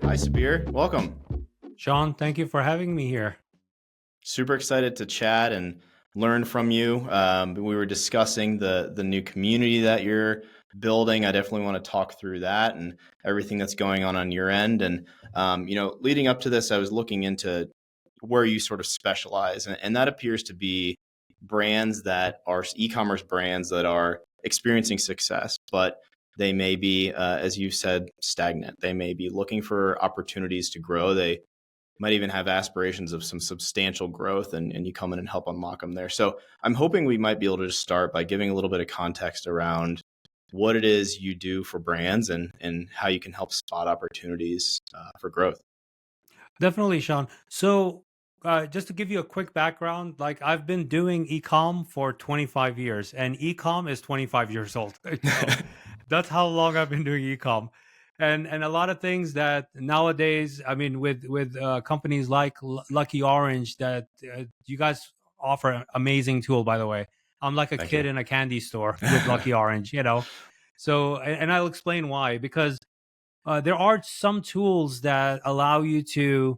Hi, Sabir. Welcome. Sean, thank you for having me here. Super excited to chat and learn from you. We were discussing the new community that you're building. I definitely want to talk through that and everything that's going on your end. And leading up to this, I was looking into where you sort of specialize, and that appears to be brands that are e-commerce brands that are experiencing success, but they may be, as you said, stagnant. They may be looking for opportunities to grow. They might even have aspirations of some substantial growth, and you come in and help unlock them there. So I'm hoping we might be able to just start by giving a little bit of context around what it is you do for brands and how you can help spot opportunities for growth. Definitely, Sean. So, just to give you a quick background, like I've been doing ecom for 25 years, and ecom is 25 years old. That's how long I've been doing ecom, and a lot of things that nowadays, I mean, with companies like Lucky Orange, that you guys offer an amazing tool. By the way, I'm like a Thank kid you. in a candy store with Lucky Orange. So, and I'll explain why, because there are some tools that allow you to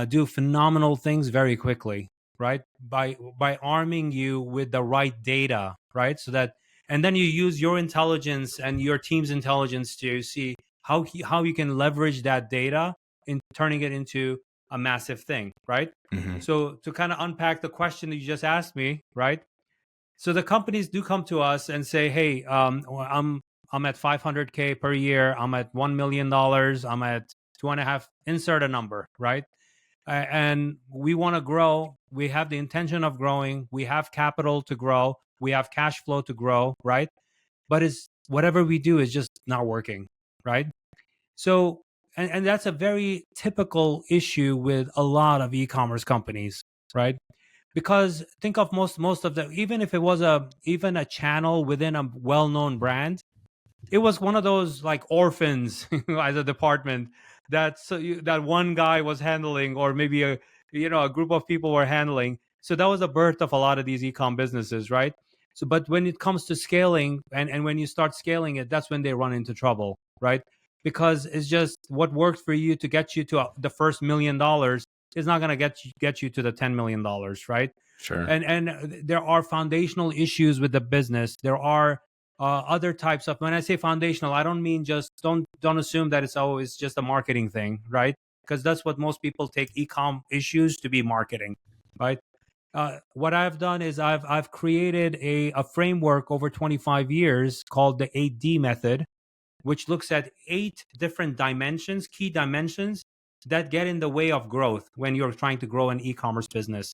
do phenomenal things very quickly, right? By arming you with the right data, right? So that, and then you use your intelligence and your team's intelligence to see how you can leverage that data in turning it into a massive thing, right? Hmm. So to kind of unpack the question that you just asked me, right? So the companies do come to us and say, "Hey, I'm at 500K per year. I'm at $1 million. I'm at two and a half. Insert a number, right? And we want to grow. We have the intention of growing. We have capital to grow. We have cash flow to grow, right? But it's whatever we do is just not working, right? So, and that's a very typical issue with a lot of e-commerce companies, right? Because think of most of the, even if it was even a channel within a well-known brand, it was one of those like orphans as a department that that one guy was handling, or maybe a group of people were handling. So that was the birth of a lot of these e-com businesses, right? So but when it comes to scaling, and when you start scaling it, that's when they run into trouble, right? Because it's just what worked for you to get you to the first $1 million is not going to get you to the $10 million, right? Sure. And there are foundational issues with the business. There are other types of, when I say foundational, I don't mean just, don't assume that it's always just a marketing thing, right? Because that's what most people take ecom issues to be, marketing, right? What I've done is I've created a framework over 25 years called the 8D method, which looks at 8 different key dimensions that get in the way of growth when you're trying to grow an e-commerce business.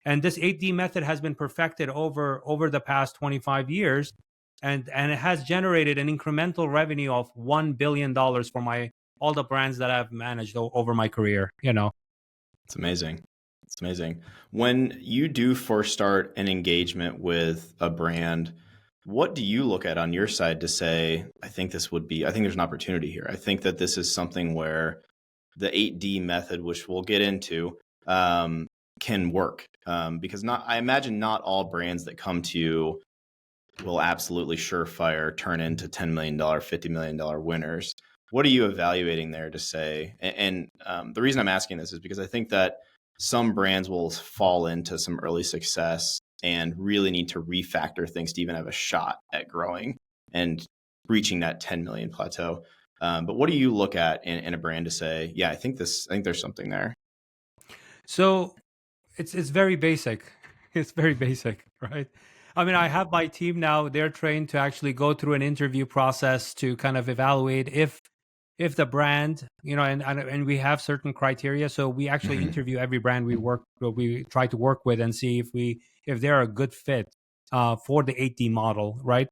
And this 8D method has been perfected over the past 25 years, and it has generated an incremental revenue of $1 billion for my all the brands that I've managed over my career. It's amazing. It's amazing. When you do first start an engagement with a brand, what do you look at on your side to say, I think there's an opportunity here. I think that this is something where the 8D method, which we'll get into, can work. Because I imagine not all brands that come to you will absolutely surefire turn into $10 million, $50 million winners. What are you evaluating there to say? And the reason I'm asking this is because I think that some brands will fall into some early success and really need to refactor things to even have a shot at growing and reaching that 10 million plateau. But what do you look at in a brand to say, yeah, I think there's something there? So it's very basic. It's very basic, right? I mean, I have my team now. They're trained to actually go through an interview process to kind of evaluate if the brand, and we have certain criteria. So we actually Hmm. interview every brand we try to work with, and see if they're a good fit for the 8D model, right?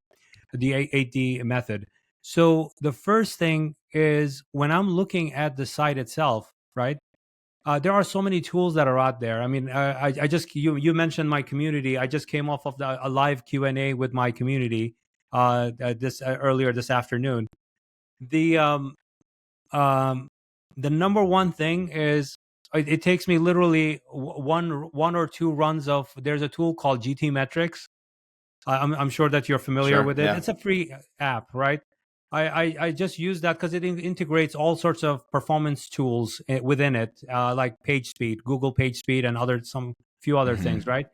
The 8D method. So the first thing is, when I'm looking at the site itself, right? There are so many tools that are out there. I mean, I just, you mentioned my community. I just came off of a live Q&A with my community this earlier this afternoon. The um, the number one thing is, it takes me literally one or two runs of. There's a tool called GT Metrics. I'm sure that you're familiar Sure. with it. Yeah. It's a free app, right? I just use that because it integrates all sorts of performance tools within it, like page speed, Google page speed, and some few other things, Hmm. right?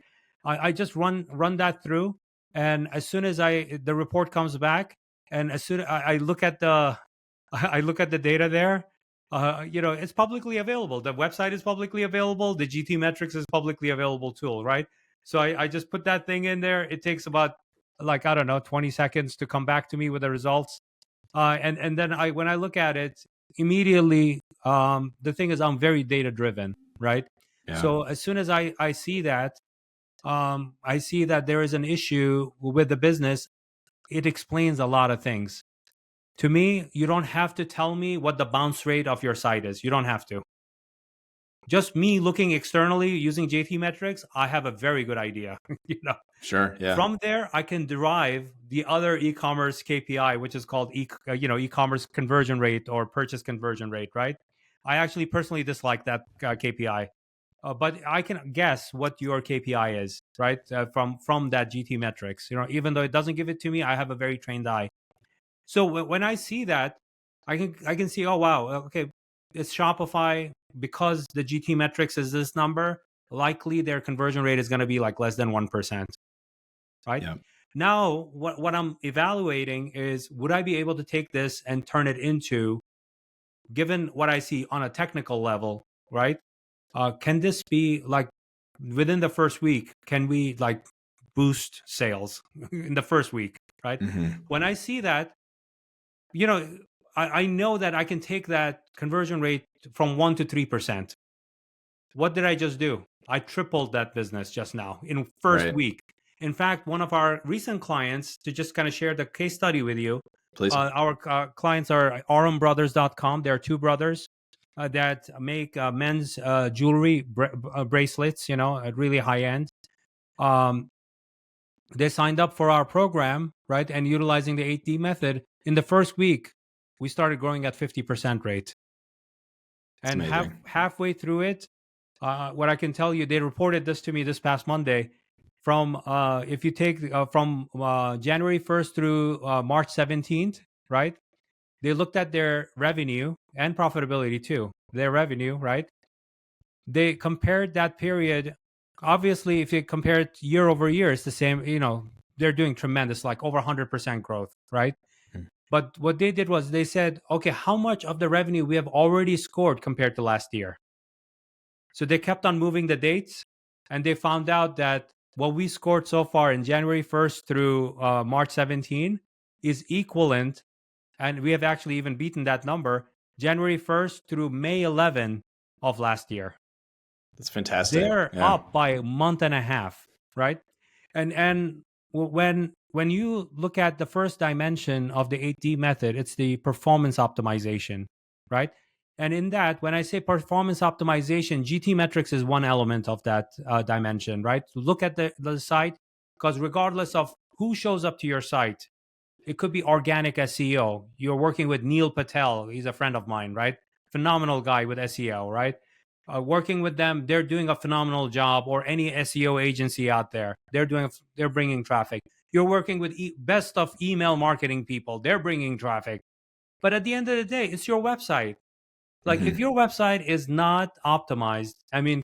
I just run that through, and as soon as the report comes back, and as soon I look at the I look at the data there, it's publicly available. The website is publicly available. The GT Metrics is publicly available tool, right? So I just put that thing in there. It takes about, like, I don't know, 20 seconds to come back to me with the results. And then when I look at it immediately, the thing is, I'm very data driven, right? Yeah. So as soon as I see that, I see that there is an issue with the business, it explains a lot of things. To me, you don't have to tell me what the bounce rate of your site is. You don't have to. Just me looking externally using JT metrics, I have a very good idea. you know, Sure. Yeah. From there, I can derive the other e-commerce KPI, which is called e-commerce conversion rate or purchase conversion rate, right? I actually personally dislike that KPI, but I can guess what your KPI is, right? From that GT metrics, even though it doesn't give it to me, I have a very trained eye. So when I see that, I can see, oh wow, okay, it's Shopify because the GT metrics is this number. Likely their conversion rate is going to be like less than 1%, right? Yeah. Now, what I'm evaluating is, would I be able to take this and turn it into, given what I see on a technical level, right? Can this be like within the first week? Can we like boost sales in the first week, right? Hmm. When I see that, you know, I know that I can take that conversion rate from 1 to 3%. What did I just do? I tripled that business just now in first Right. week. In fact, one of our recent clients, to just kind of share the case study with you, Please. our clients are arumbrothers.com. There are two brothers that make men's jewelry bracelets, really high end. Um, they signed up for our program, right? And utilizing the 8D method. In the first week, we started growing at 50% rate. It's And amazing. halfway through it, what I can tell you, they reported this to me this past Monday. From if you take from January 1st through March 17th, right? They looked at their revenue and profitability too. Their revenue, right? They compared that period. Obviously, if you compare it year over year, it's the same. They're doing tremendous, like over 100% growth, right? Mm. But what they did was they said, okay, how much of the revenue we have already scored compared to last year? So they kept on moving the dates, and they found out that what we scored so far in January 1st through March 17 is equivalent, and we have actually even beaten that number, January 1st through May 11 of last year. That's fantastic. They're Yeah. up by a month and a half, right? And when you look at the first dimension of the 8D method, it's the performance optimization, right? And in that, when I say performance optimization, GT metrics is one element of that dimension, right? Look at the site, because regardless of who shows up to your site, it could be organic SEO. You're working with Neil Patel. He's a friend of mine, right? Phenomenal guy with SEO, right? Working with them, they're doing a phenomenal job. Or any SEO agency out there, they're bringing traffic. You're working with best of email marketing people. They're bringing traffic. But at the end of the day, it's your website. Like, if Hmm. your website is not optimized, I mean,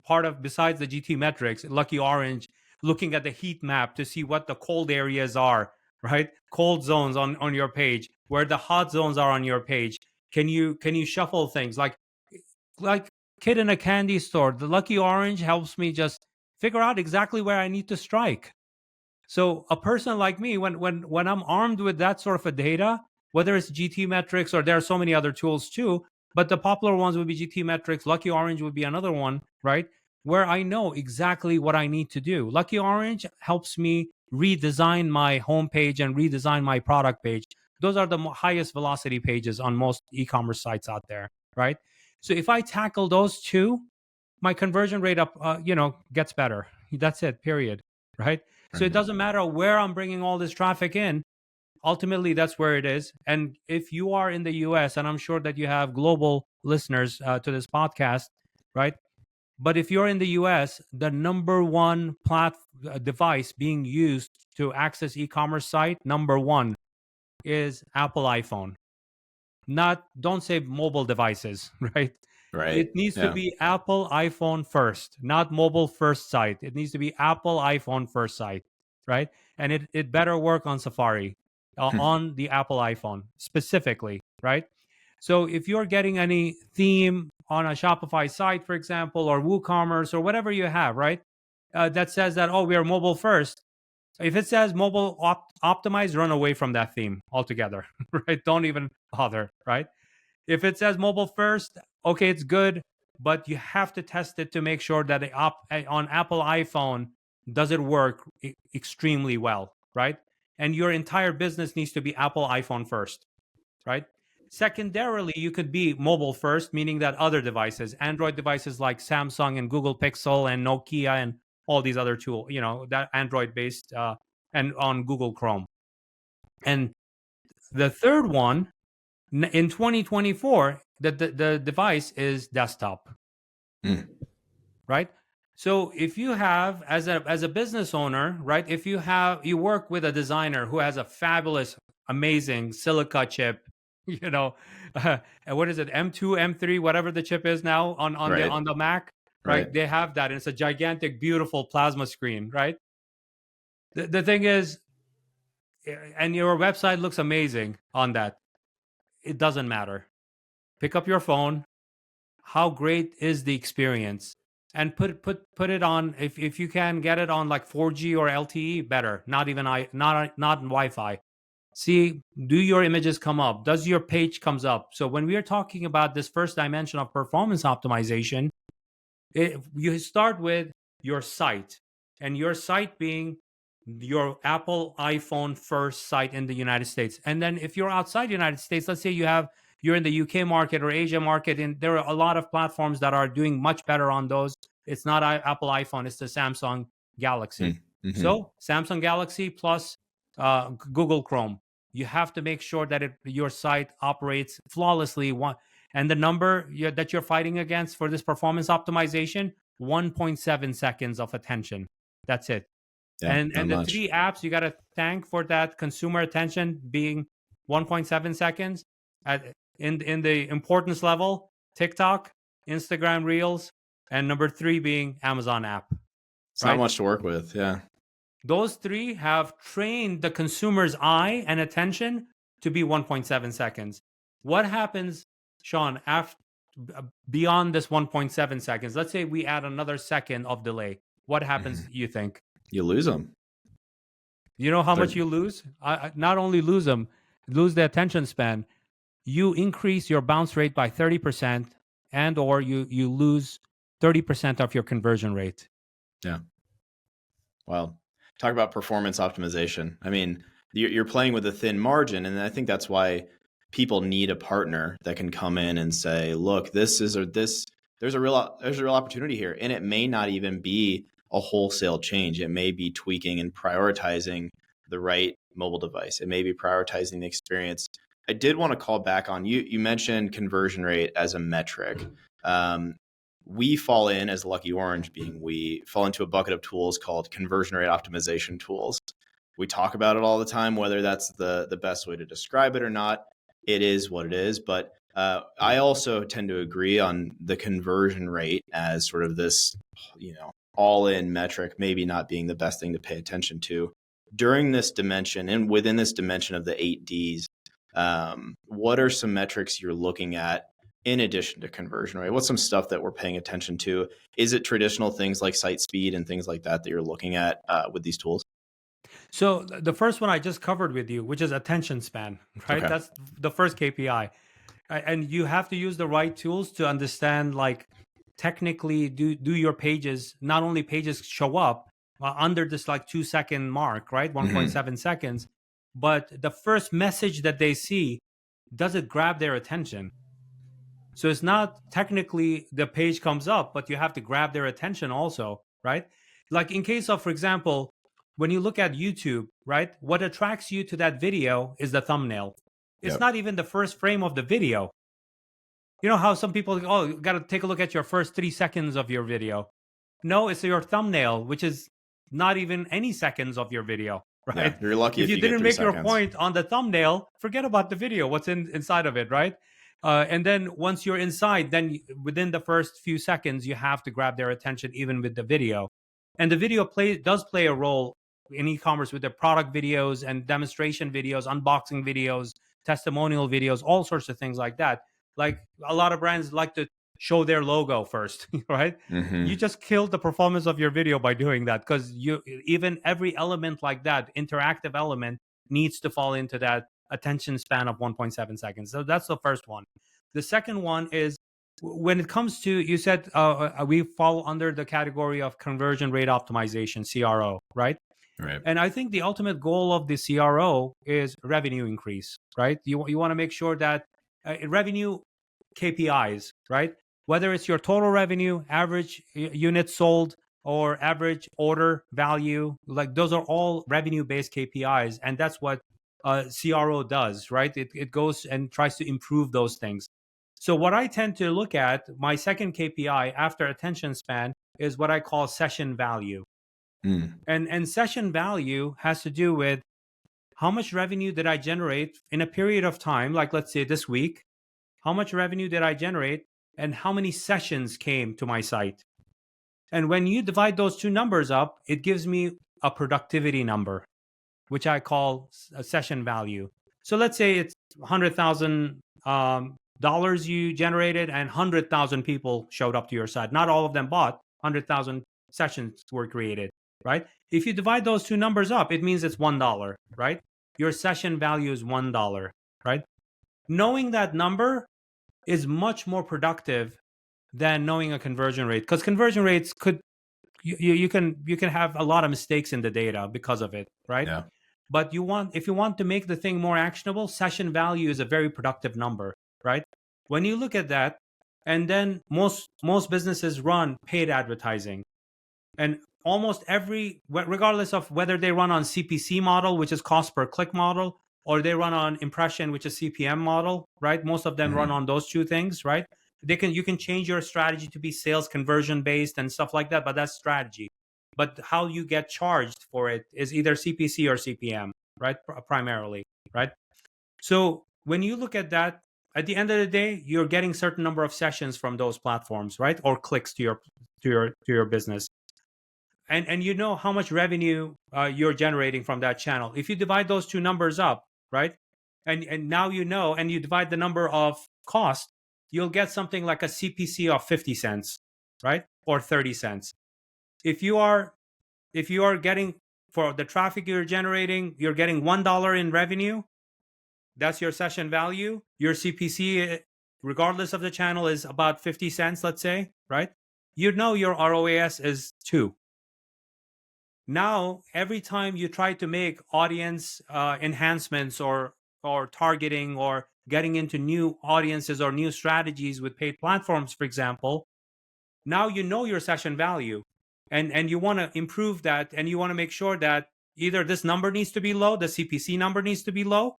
part of, besides the GT metrics, Lucky Orange, looking at the heat map to see what the cold areas are, right? Cold zones on your page, where the hot zones are on your page. Can you shuffle things like kid in a candy store? The Lucky Orange helps me just figure out exactly where I need to strike. So a person like me, when I'm armed with that sort of a data, whether it's GT metrics, or there are so many other tools too, but the popular ones would be GT metrics. Lucky Orange would be another one, right? Where I know exactly what I need to do. Lucky Orange helps me redesign my homepage and redesign my product page. Those are the highest velocity pages on most e-commerce sites out there, right? So if I tackle those two, my conversion rate gets better. That's it, period, right? So it Right. doesn't matter where I'm bringing all this traffic in. Ultimately, that's where it is. And if you are in the US, and I'm sure that you have global listeners to this podcast, right? But if you're in the US, the number one device being used to access e-commerce site, number one, is Apple iPhone. Not, don't say mobile devices, right? Right. It needs to Yeah. be Apple iPhone first, not mobile first site. It needs to be Apple iPhone first site, right? And it better work on Safari, on the Apple iPhone specifically, right? So if you're getting any theme on a Shopify site, for example, or WooCommerce or whatever you have, right, that says that, oh, we are mobile first. If it says mobile optimized, run away from that theme altogether, right? Don't even bother, right? If it says mobile first, okay, it's good, but you have to test it to make sure that on Apple iPhone, does it work extremely well, right? And your entire business needs to be Apple iPhone first, right? Secondarily, you could be mobile first, meaning that other devices, Android devices like Samsung and Google Pixel and Nokia and all these other tools, that Android based and on Google Chrome. And the third one in 2024, the device is desktop, right? So if you have as a business owner, right, if you work with a designer who has a fabulous, amazing silica chip, you know, what is it, M2, M3, whatever the chip is now Right. on the Mac, Right. right? They have that, and it's a gigantic, beautiful plasma screen, right? The thing is, and your website looks amazing on that. It doesn't matter. Pick up your phone. How great is the experience? And put it on, if you can get it on like 4G or LTE, better. Not even not Wi-Fi. See, do your images come up? Does your page comes up? So when we are talking about this first dimension of performance optimization, you start with your site, and your site being your Apple iPhone first site in the United States. And then if you're outside the United States, let's say you're in the UK market or Asia market, and there are a lot of platforms that are doing much better on those. It's not Apple iPhone, it's the Samsung Galaxy. Mm-hmm. So Samsung Galaxy plus Google Chrome. You have to make sure that your site operates flawlessly. And the number that you're fighting against for this performance optimization, 1.7 seconds of attention. That's it. Yeah. Not And the much. three apps you got to thank for that consumer attention being 1.7 seconds in the importance level: TikTok, Instagram Reels, and number three being Amazon app, It's not right? much to work with. Yeah. Those three have trained the consumer's eye and attention to be 1.7 seconds. What happens, Sean, after beyond this 1.7 seconds? Let's say we add another second of delay. What happens, you think? You lose them. You know how much you lose? Not only lose them, lose the attention span. You increase your bounce rate by 30%, and or you lose 30% of your conversion rate. Yeah. Well, talk about performance optimization. I mean, you're playing with a thin margin, and I think that's why people need a partner that can come in and say, "Look, this is or this. There's a real opportunity here," and it may not even be a wholesale change. It may be tweaking and prioritizing the right mobile device. It may be prioritizing the experience. I did want to call back on you. You mentioned conversion rate as a metric. We fall in, as Lucky Orange being, we fall into a bucket of tools called conversion rate optimization tools. We talk about it all the time, whether that's the best way to describe it or not. It is what it is. But I also tend to agree on the conversion rate as sort of this, all in metric, maybe not being the best thing to pay attention to during this dimension and within this dimension of the 8Ds. What are some metrics you're looking at in addition to conversion rate? What's some stuff that we're paying attention to? Is it traditional things like site speed and things like that you're looking at with these tools? So the first one I just covered with you, which is attention span, right? Okay. That's the first KPI. And you have to use the right tools to understand, like, technically do your pages, not only pages show up under this like 2 second mark, right? 1.7 seconds, but the first message that they see, does it grab their attention? So it's not technically the page comes up, but you have to grab their attention also, right? Like in case of, for example, when you look at YouTube, right? What attracts you to that video is the thumbnail. It's Yep. not even the first frame of the video. You know how some people, oh, you got to take a look at your first 3 seconds of your video. No, it's your thumbnail, which is not even any seconds of your video. Yeah, right? you're lucky If if you you get didn't 3 make your seconds. point on the thumbnail, forget about the video. What's inside of it, right? And then once you're inside, then within the first few seconds, you have to grab their attention, even with the video. And the video does play a role in e-commerce with the product videos and demonstration videos, unboxing videos, testimonial videos, all sorts of things like that. Like a lot of brands like to show their logo first, right? You Mhm. just killed the performance of your video by doing that, because you even every element like that, interactive element, needs to fall into that attention span of 1.7 seconds. So that's the first one. The second one is when it comes to, you said we fall under the category of conversion rate optimization, CRO, right? Right. And I think the ultimate goal of the CRO is revenue increase, right? You want to make sure that revenue KPIs, right? Whether it's your total revenue, average units sold, or average order value, like those are all revenue based KPIs. And that's what CRO does, right? It goes and tries to improve those things. So, what I tend to look at, my second KPI after attention span, is what I call session value. Mm. And session value has to do with how much revenue did I generate in a period of time, like let's say this week, how much revenue did I generate, and how many sessions came to my site. And when you divide those two numbers up, it gives me a productivity number, which I call a session value. So let's say it's $100,000 you generated, and 100,000 people showed up to your site. Not all of them bought. 100,000 sessions were created, right? If you divide those two numbers up, it means it's $1, right? Your session value is $1, right? Knowing that number is much more productive than knowing a conversion rate, because conversion rates could, you can have a lot of mistakes in the data because of it, right? Yeah. But if you want to make the thing more actionable, session value is a very productive number, right? When you look at that, and then most businesses run paid advertising, and almost every, regardless of whether they run on CPC model, which is cost per click model, or they run on impression, which is CPM model, right? Most of them run Mhm. on those two things, right? You can change your strategy to be sales conversion based and stuff like that, but that's strategy. But how you get charged for it is either CPC or CPM, right? Primarily, right? So when you look at that, at the end of the day, you're getting certain number of sessions from those platforms, right? Or clicks to your business, and you know how much revenue you're generating from that channel. If you divide those two numbers up, right, and now you know, and you divide the number of cost, you'll get something like a CPC of 50 cents, right, or 30 cents. If you are getting, for the traffic you're generating, you're getting $1 in revenue. That's your session value. Your CPC, regardless of the channel, is about 50 cents, let's say, right? You know your ROAS is 2. Now every time you try to make audience enhancements, or targeting, or getting into new audiences or new strategies with paid platforms, for example, now you know your session value, and you want to improve that, and you want to make sure that either this number needs to be low, the CPC number needs to be low,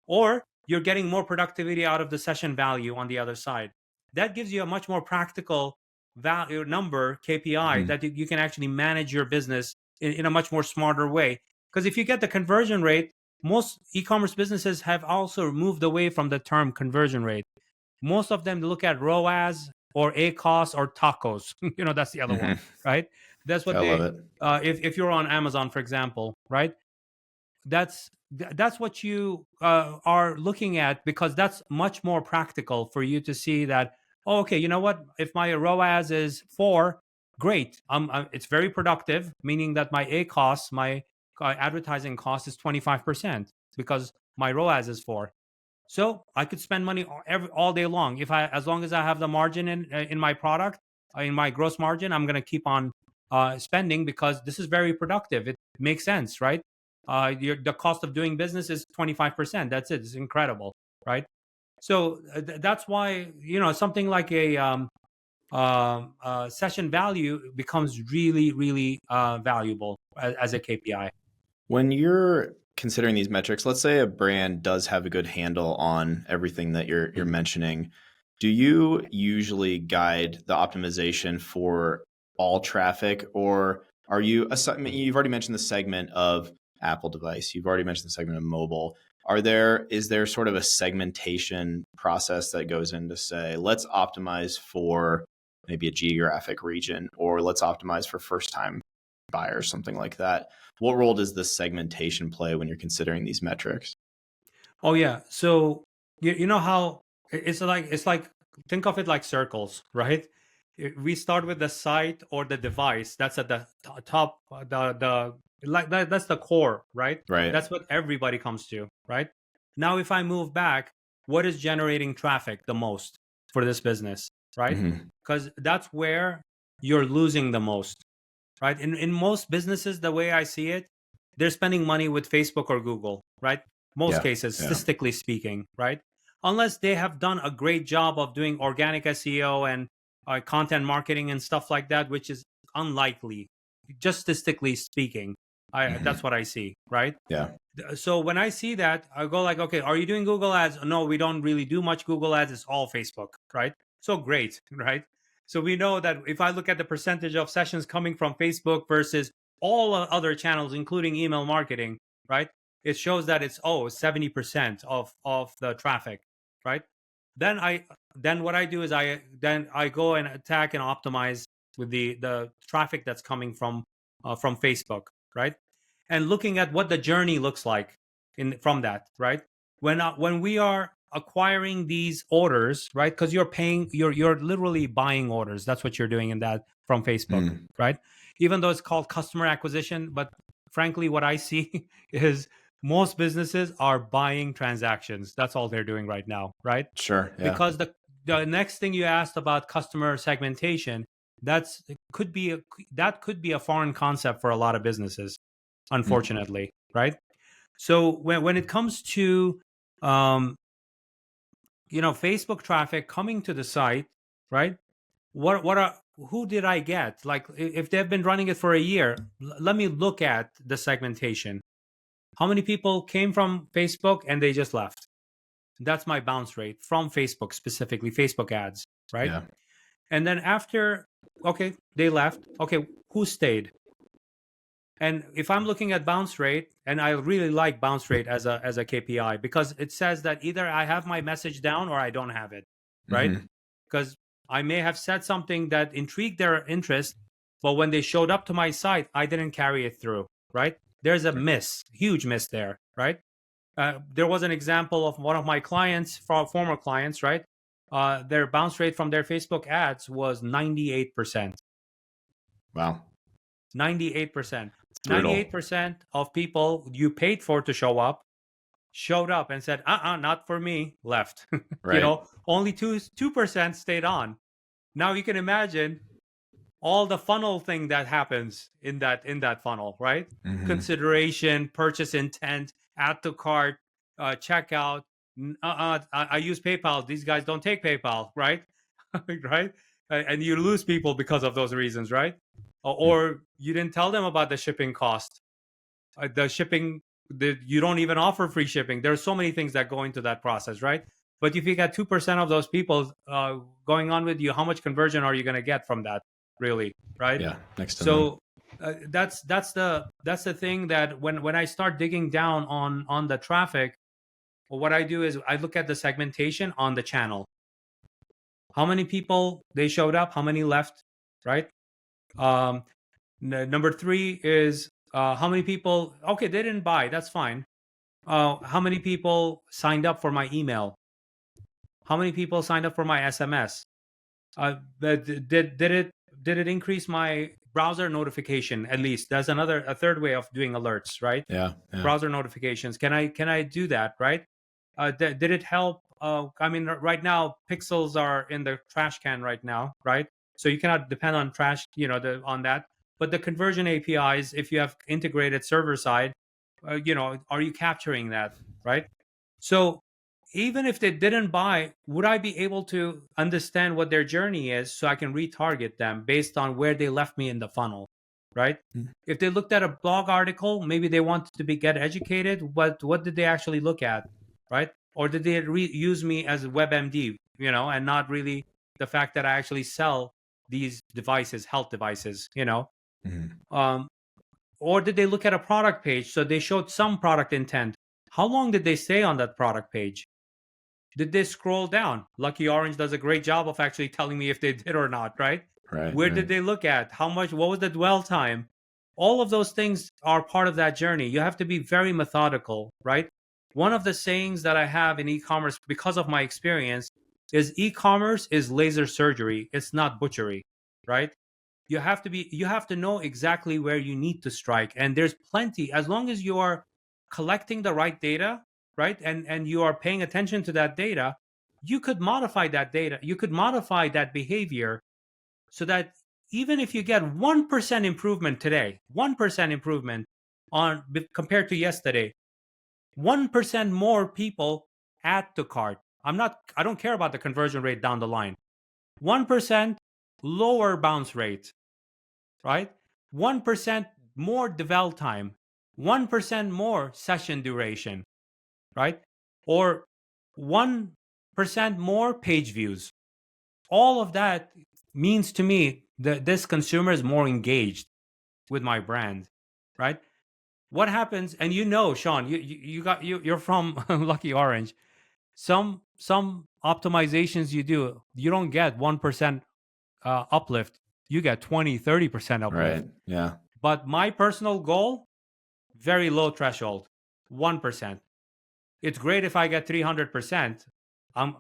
or you're getting more productivity out of the session value on the other side. That gives you a much more practical value number, KPI, Mhm. that you can actually manage your business in a much more smarter way. Because if you get the conversion rate, most e-commerce businesses have also moved away from the term conversion rate. Most of them look at ROAS or ACOS or tacos. That's the other one, Mhm. right? That's what I love they. it. If you're on Amazon, for example, right? That's what you are looking at, because that's much more practical for you to see that. Oh, okay, you know what? If my ROAS is 4, great. It's very productive, meaning that my ACOS, my advertising cost, is 25%, because my ROAS is 4. So I could spend money all day long. As long as I have the margin in my product, in my gross margin, I'm going to keep on spending, because this is very productive. It makes sense, right? The cost of doing business is 25%. That's it. It's incredible, right? So that's why, something like a session value becomes really, really valuable as a KPI. When you're considering these metrics, let's say a brand does have a good handle on everything that you're mentioning. Do you usually guide the optimization for all traffic, or are you? I mean, you've already mentioned the segment of Apple device. You've already mentioned the segment of mobile. Is there sort of a segmentation process that goes in to say, let's optimize for maybe a geographic region, or let's optimize for first time buyers, something like that? What role does this segmentation play when you're considering these metrics? Oh yeah. So you know how it's like think of it like circles, right? We start with the site or the device that's at the top, the like that's the core, right? Right. That's what everybody comes to, right? Now if I move back, what is generating traffic the most for this business, right? Mm-hmm. Because that's where you're losing the most, right? In most businesses, the way I see it, they're spending money with Facebook or Google, right? Most Yeah. cases, Yeah. statistically speaking, right? Unless they have done a great job of doing organic SEO and content marketing and stuff like that, which is unlikely, just statistically speaking. Mm-hmm. That's what I see, right? Yeah. So when I see that, I go like, okay, are you doing Google ads? No, we don't really do much Google ads. It's all Facebook, right? So great, right? So we know that if I look at the percentage of sessions coming from Facebook versus all other channels, including email marketing, right? It shows that it's 70% of the traffic, right? Then what I do is I go and attack and optimize with the traffic that's coming from Facebook, right? And looking at what the journey looks like from that, right? When we are acquiring these orders, right? Because you're literally buying orders. That's what you're doing in that from Facebook, Mm. right? Even though it's called customer acquisition, but frankly, what I see is most businesses are buying transactions. That's all they're doing right now, right? Sure. Yeah. Because the next thing you asked about customer segmentation, that's that could be a foreign concept for a lot of businesses, Mm. unfortunately, right? So when it comes to um, Facebook traffic coming to the site, right? What are who did I get? Like if they've been running it for a year, let me look at the segmentation. How many people came from Facebook and they just left? That's my bounce rate from Facebook, specifically Facebook ads, right? Yeah. And then after, okay, they left. Okay, who stayed? And if I'm looking at bounce rate, and I really like bounce rate as a KPI because it says that either I have my message down or I don't have it, right? Mm-hmm. Because I may have said something that intrigued their interest, but when they showed up to my site, I didn't carry it through, right? There's a miss, huge miss there, right? There was an example of one of my clients, former clients, right? Their bounce rate from their Facebook ads was 98%. Wow. 98%. It's brutal. 98% of people you paid for to show up showed up and said, not for me, left. Right. Only 2% stayed on. Now you can imagine all the funnel thing that happens in that funnel, right? Mm-hmm. Consideration, purchase intent, add to cart, checkout. I use PayPal. These guys don't take PayPal, right? Right? And you lose people because of those reasons, right? Or you didn't tell them about the shipping cost. The shipping, you don't even offer free shipping. There's so many things that go into that process, right? But if you got 2% of those people going on with you, how much conversion are you going to get from that, really, right? Yeah. Next to none. So that's the thing that when I start digging down on the traffic, what I do is I look at the segmentation on the channel. How many people they showed up? How many left? Right. Number three is how many people? Okay, they didn't buy. That's fine. How many people signed up for my email? How many people signed up for my SMS? Did it increase my browser notification? At least that's a third way of doing alerts, right? Yeah. Yeah. Browser notifications. Can I do that? Right? Did it help? I mean, right now pixels are in the trash can right now, right? So you cannot depend on trash, on that. But the conversion APIs, if you have integrated server side, are you capturing that, right? So even if they didn't buy, would I be able to understand what their journey is so I can retarget them based on where they left me in the funnel, right? Mm. If they looked at a blog article, maybe they wanted to get educated, but what did they actually look at, right? Or did they use me as a WebMD, and not really the fact that I actually sell these devices, health devices, Mm-hmm. um, Or did they look at a product page? So they showed some product intent. How long did they stay on that product page? Did they scroll down? Lucky Orange does a great job of actually telling me if they did or not, right? Right. Where did Right. they look at? How much? What was the dwell time? All of those things are part of that journey. You have to be very methodical, right? One of the sayings that I have in e-commerce because of my experience is e-commerce is laser surgery. It's not butchery, right? You have to know exactly where you need to strike, and there's plenty as long as you are collecting the right data, right? And you are paying attention to that data, you could modify that data, you could modify that behavior so that even if you get 1% improvement today, 1% improvement on compared to yesterday, 1% more people add to cart. I don't care about the conversion rate down the line. 1% lower bounce rate, right? 1% more dwell time, 1% more session duration, right? Or 1% more page views. All of that means to me that this consumer is more engaged with my brand, right? What happens, and Sean, you're from Lucky Orange. Some optimizations you do, you don't get 1% uplift. You get 20-30% uplift. Right. Yeah. But my personal goal, very low threshold, 1%. It's great if I get 300%. Um,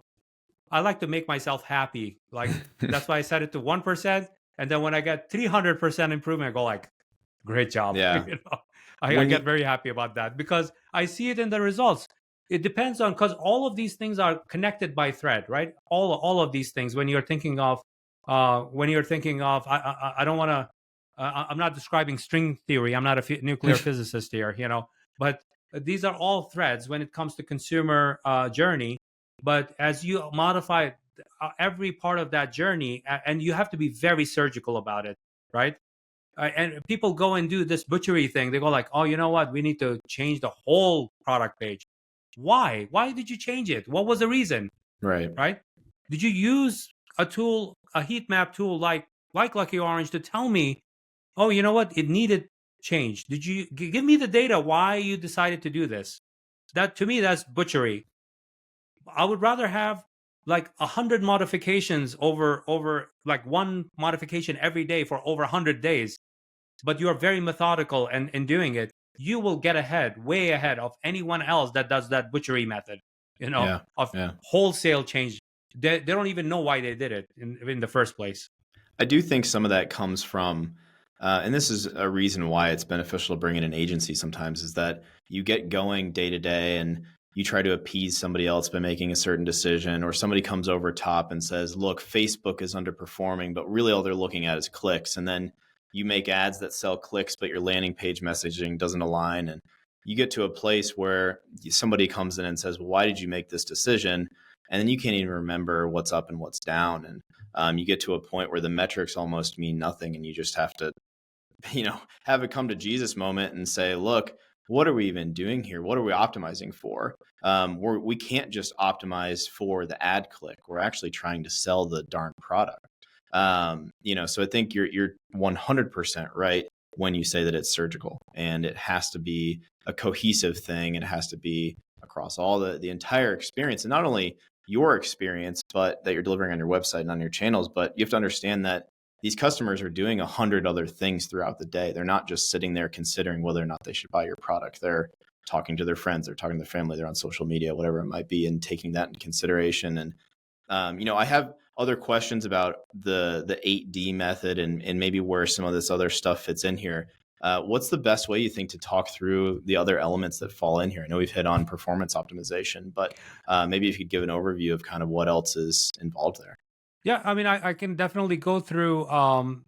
I like to make myself happy. Like that's why I set it to 1%. And then when I get 300% improvement, I go like, great job. Yeah. I When get you very happy about that because I see it in the results. It depends on because all of these things are connected by thread, right? All of these things when you're thinking of I don't want to I'm not describing string theory. I'm not a nuclear physicist here, but these are all threads when it comes to consumer journey. But as you modify every part of that journey, and you have to be very surgical about it, right? And people go and do this butchery thing. They go like, oh, you know what? We need to change the whole product page. Why? Why did you change it? What was the reason? right. Right? Did you use a tool, a heat map tool like Lucky Orange to tell me, oh, you know what? It needed change. Did you give me the data why you decided to do this? That to me, that's butchery. I would rather have like 100 modifications over like one modification every day for over 100 days, but you are very methodical and in doing it, you will get ahead, way ahead of anyone else that does that butchery method, Yeah. of Yeah. wholesale change. They don't even know why they did it in the first place. I do think some of that comes from, and this is a reason why it's beneficial to bring in an agency sometimes, is that you get going day to day and you try to appease somebody else by making a certain decision, or somebody comes over top and says, look, Facebook is underperforming, but really all they're looking at is clicks. And then you make ads that sell clicks, but your landing page messaging doesn't align. And you get to a place where somebody comes in and says, well, why did you make this decision? And then you can't even remember what's up and what's down. And you get to a point where the metrics almost mean nothing, and you just have to, have a come to Jesus moment and say, look, what are we even doing here? What are we optimizing for? We can't just optimize for the ad click. We're actually trying to sell the darn product. So I think you're 100% right when you say that it's surgical, and it has to be a cohesive thing. It has to be across all the entire experience, and not only your experience, but that you're delivering on your website and on your channels. But you have to understand that these customers are doing 100 other things throughout the day. They're not just sitting there considering whether or not they should buy your product. They're talking to their friends, they're talking to their family, they're on social media, whatever it might be, and taking that into consideration. And I have other questions about the 8D method and maybe where some of this other stuff fits in here. What's the best way you think to talk through the other elements that fall in here? I know we've hit on performance optimization, but maybe if you could give an overview of kind of what else is involved there. Yeah, I mean, I can definitely go through, and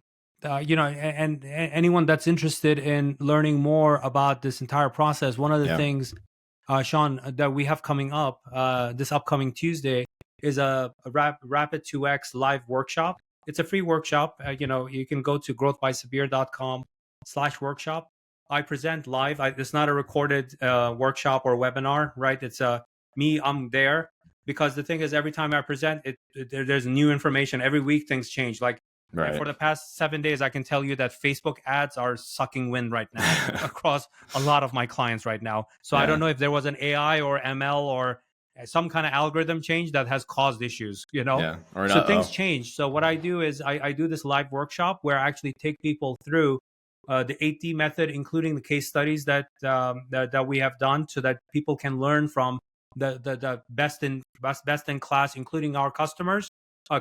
anyone that's interested in learning more about this entire process. One of the Yeah. things, Sean, that we have coming up this upcoming Tuesday is a Rapid 2X live workshop. It's a free workshop. You can go to growthbysabir.com/workshop. I present live. It's not a recorded workshop or webinar, right? It's me. I'm there. Because the thing is, every time I present, there's new information. Every week, things change. Like Right. For the past 7 days, I can tell you that Facebook ads are sucking wind right now across a lot of my clients right now. So I don't know if there was an AI or ML or some kind of algorithm change that has caused issues, Yeah. Or So not. things change. So what I do is I do this live workshop where I actually take people through the 8D method, including the case studies that we have done, so that people can learn from the best in class, including our customers,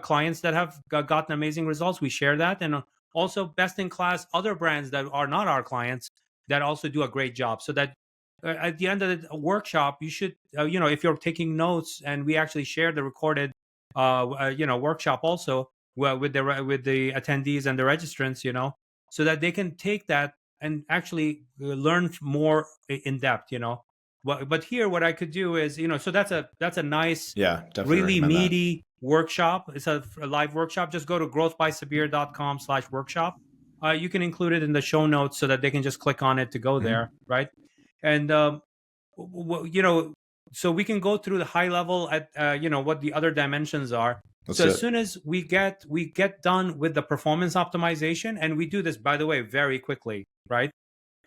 clients that have gotten amazing results. We share that, and also best in class other brands that are not our clients that also do a great job. So that at the end of the workshop, you should, if you're taking notes, and we actually share the recorded, workshop also with the attendees and the registrants, so that they can take that and actually learn more in depth, But here, what I could do is, so that's a nice, Yeah, definitely really recommend that. meaty workshop. It's a live workshop. Just go to growthbysabir.com/workshop. You can include it in the show notes so that they can just click on it to go there, right? And so we can go through the high level at what the other dimensions are. That's So as it. soon as we get done with the performance optimization, and we do this, by the way, very quickly, right?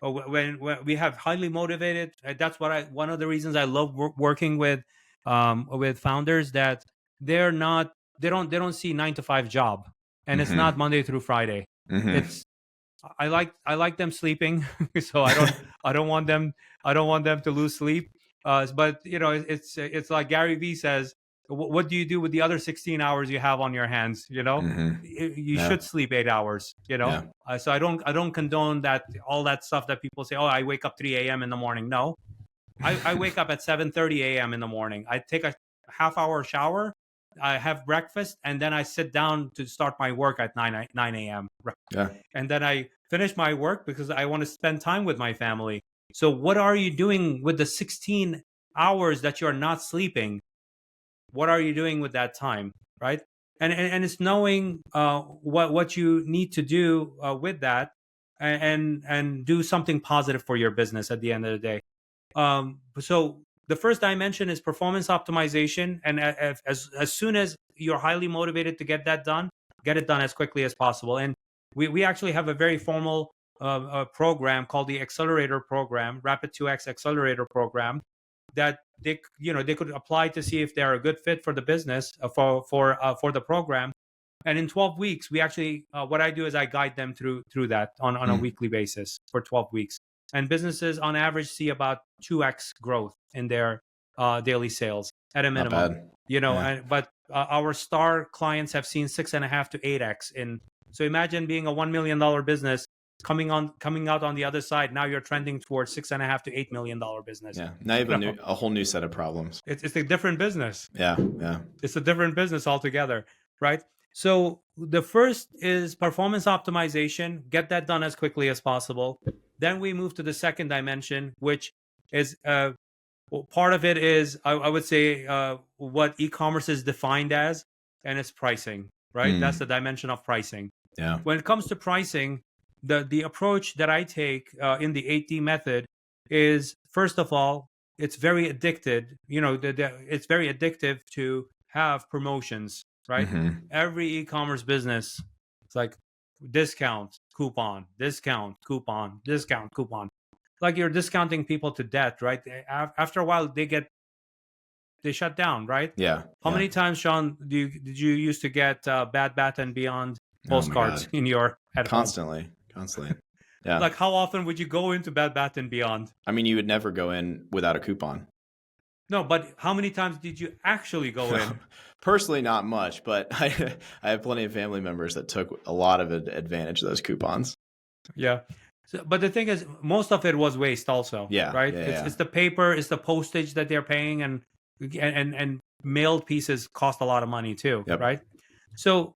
When we have highly motivated, that's one of the reasons I love working with founders, that they don't see 9 to 5 job, and it's not Monday through Friday. It's I like them sleeping, so I don't want them to lose sleep. But it's like Gary Vee says, what do you do with the other 16 hours you have on your hands? You Yeah. should sleep 8 hours. Yeah. So I don't condone that, all that stuff that people say. Oh, I wake up 3 a.m. in the morning. No, I wake up at 7:30 a.m. in the morning. I take a half-hour shower, I have breakfast, and then I sit down to start my work at 9 a.m. Yeah. And then I finish my work because I want to spend time with my family. So what are you doing with the 16 hours that you're not sleeping? What are you doing with that time, right? And it's knowing what you need to do with that, and do something positive for your business at the end of the day. So the first dimension is performance optimization, and as soon as you're highly motivated to get that done, get it done as quickly as possible. And we actually have a very formal program called the Accelerator Program, Rapid 2X Accelerator Program, that they could apply to see if they're a good fit for the business, for the program. And in 12 weeks, we actually, what I do is I guide them through that on a weekly basis for 12 weeks. And businesses on average see about 2x growth in their daily sales at a Not minimum. bad. Yeah. But our star clients have seen 6.5 to 8x in. So imagine being a $1 million business, coming out on the other side. Now you're trending towards $6.5 to $8 million business. Yeah. Now you have a whole new set of problems. It's a different business. Yeah. Yeah. It's a different business altogether, right? So the first is performance optimization. Get that done as quickly as possible. Then we move to the second dimension, which is part of it is, I would say, what e-commerce is defined as, and it's pricing, right? That's the dimension of pricing. Yeah. When it comes to pricing, the approach that I take in the 8D method is, first of all, it's very addicted. It's very addictive to have promotions, right? Every e-commerce business, it's like discount, coupon, discount, coupon, discount, coupon. Like you're discounting people to death, right? After a while, they shut down, right? Yeah. How many times, Sean, did you used to get Bad Bath and Beyond postcards in your at home? Constantly. Yeah. Like, how often would you go into Bed Bath and Beyond? I mean, you would never go in without a coupon. No, but how many times did you actually go in? Personally, not much, but I have plenty of family members that took a lot of advantage of those coupons. Yeah. So, but the thing is, most of it was waste also. Yeah. Right? Yeah, it's the paper, it's the postage that they're paying, and mailed pieces cost a lot of money too. Yep. Right? So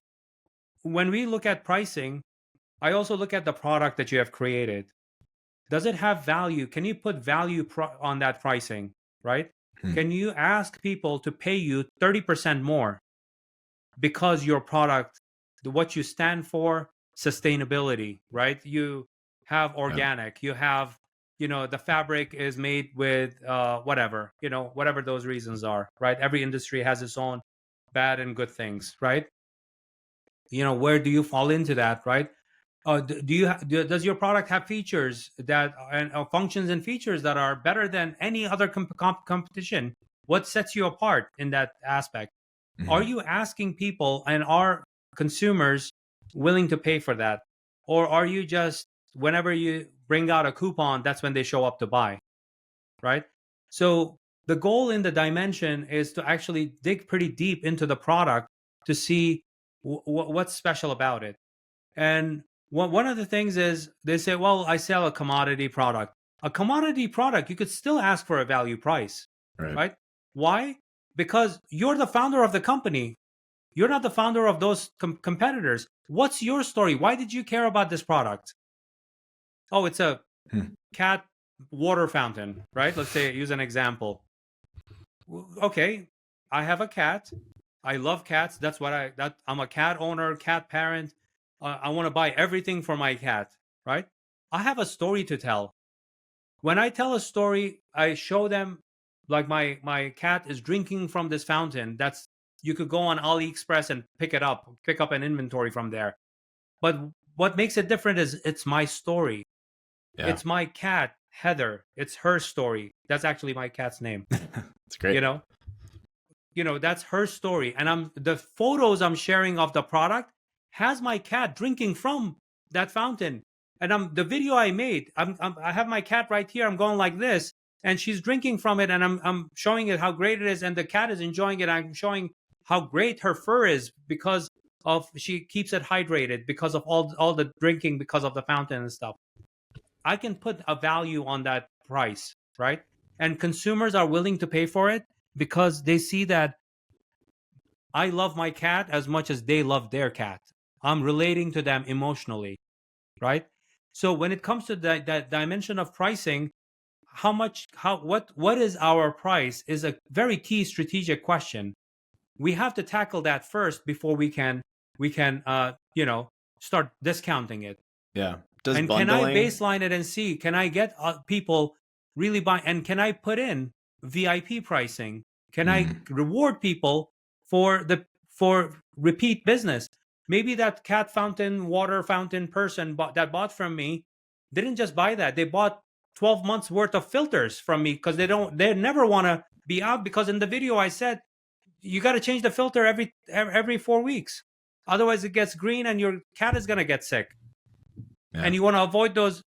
when we look at pricing, I also look at the product that you have created. Does it have value? Can you put value on that pricing, right? Can you ask people to pay you 30% more because your product, what you stand for, sustainability, right? You have organic, you have, the fabric is made with whatever, whatever those reasons are, right? Every industry has its own bad and good things, right? where do you fall into that, right? Does your product have features that and functions and features that are better than any other competition? What sets you apart in that aspect? Are you asking people, and are consumers willing to pay for that? Or are you just, whenever you bring out a coupon, that's when they show up to buy, right? So the goal in the dimension is to actually dig pretty deep into the product to see what's special about it. And one of the things is they say, well, I sell a commodity product. A commodity product, you could still ask for a value price, Right. right? Why? Because you're the founder of the company. You're not the founder of those competitors. What's your story? Why did you care about this product? Oh, it's a Hmm. cat water fountain, right? Let's say, use an example. Okay, I have a cat. I love cats. That's what I'm a cat owner, cat parent. I want to buy everything for my cat, right? I have a story to tell. When I tell a story, I show them, like, my cat is drinking from this fountain. That's, you could go on AliExpress and pick up an inventory from there. But what makes it different is it's my story. Yeah. It's my cat, Heather. It's her story. That's actually my cat's name. It's great. That's her story. And the photos I'm sharing of the product has my cat drinking from that fountain. And the video I made, I have my cat right here. I'm going like this, and she's drinking from it, and I'm showing it how great it is, and the cat is enjoying it. I'm showing how great her fur is because of she keeps it hydrated because of all the drinking because of the fountain and stuff. I can put a value on that price, right? And consumers are willing to pay for it because they see that I love my cat as much as they love their cat. I'm relating to them emotionally, right? So when it comes to that dimension of pricing, what is our price is a very key strategic question. We have to tackle that first before we can start discounting it. Yeah. Does And can I bundling? baseline it and see, can I get people really buy, and can I put in VIP pricing? Can I reward people for repeat business? Maybe that cat fountain, water fountain person that bought from me didn't just buy that. They bought 12 months worth of filters from me because they never want to be out, because in the video I said you got to change the filter every 4 weeks. Otherwise it gets green and your cat is going to get sick. Yeah. And you want to avoid those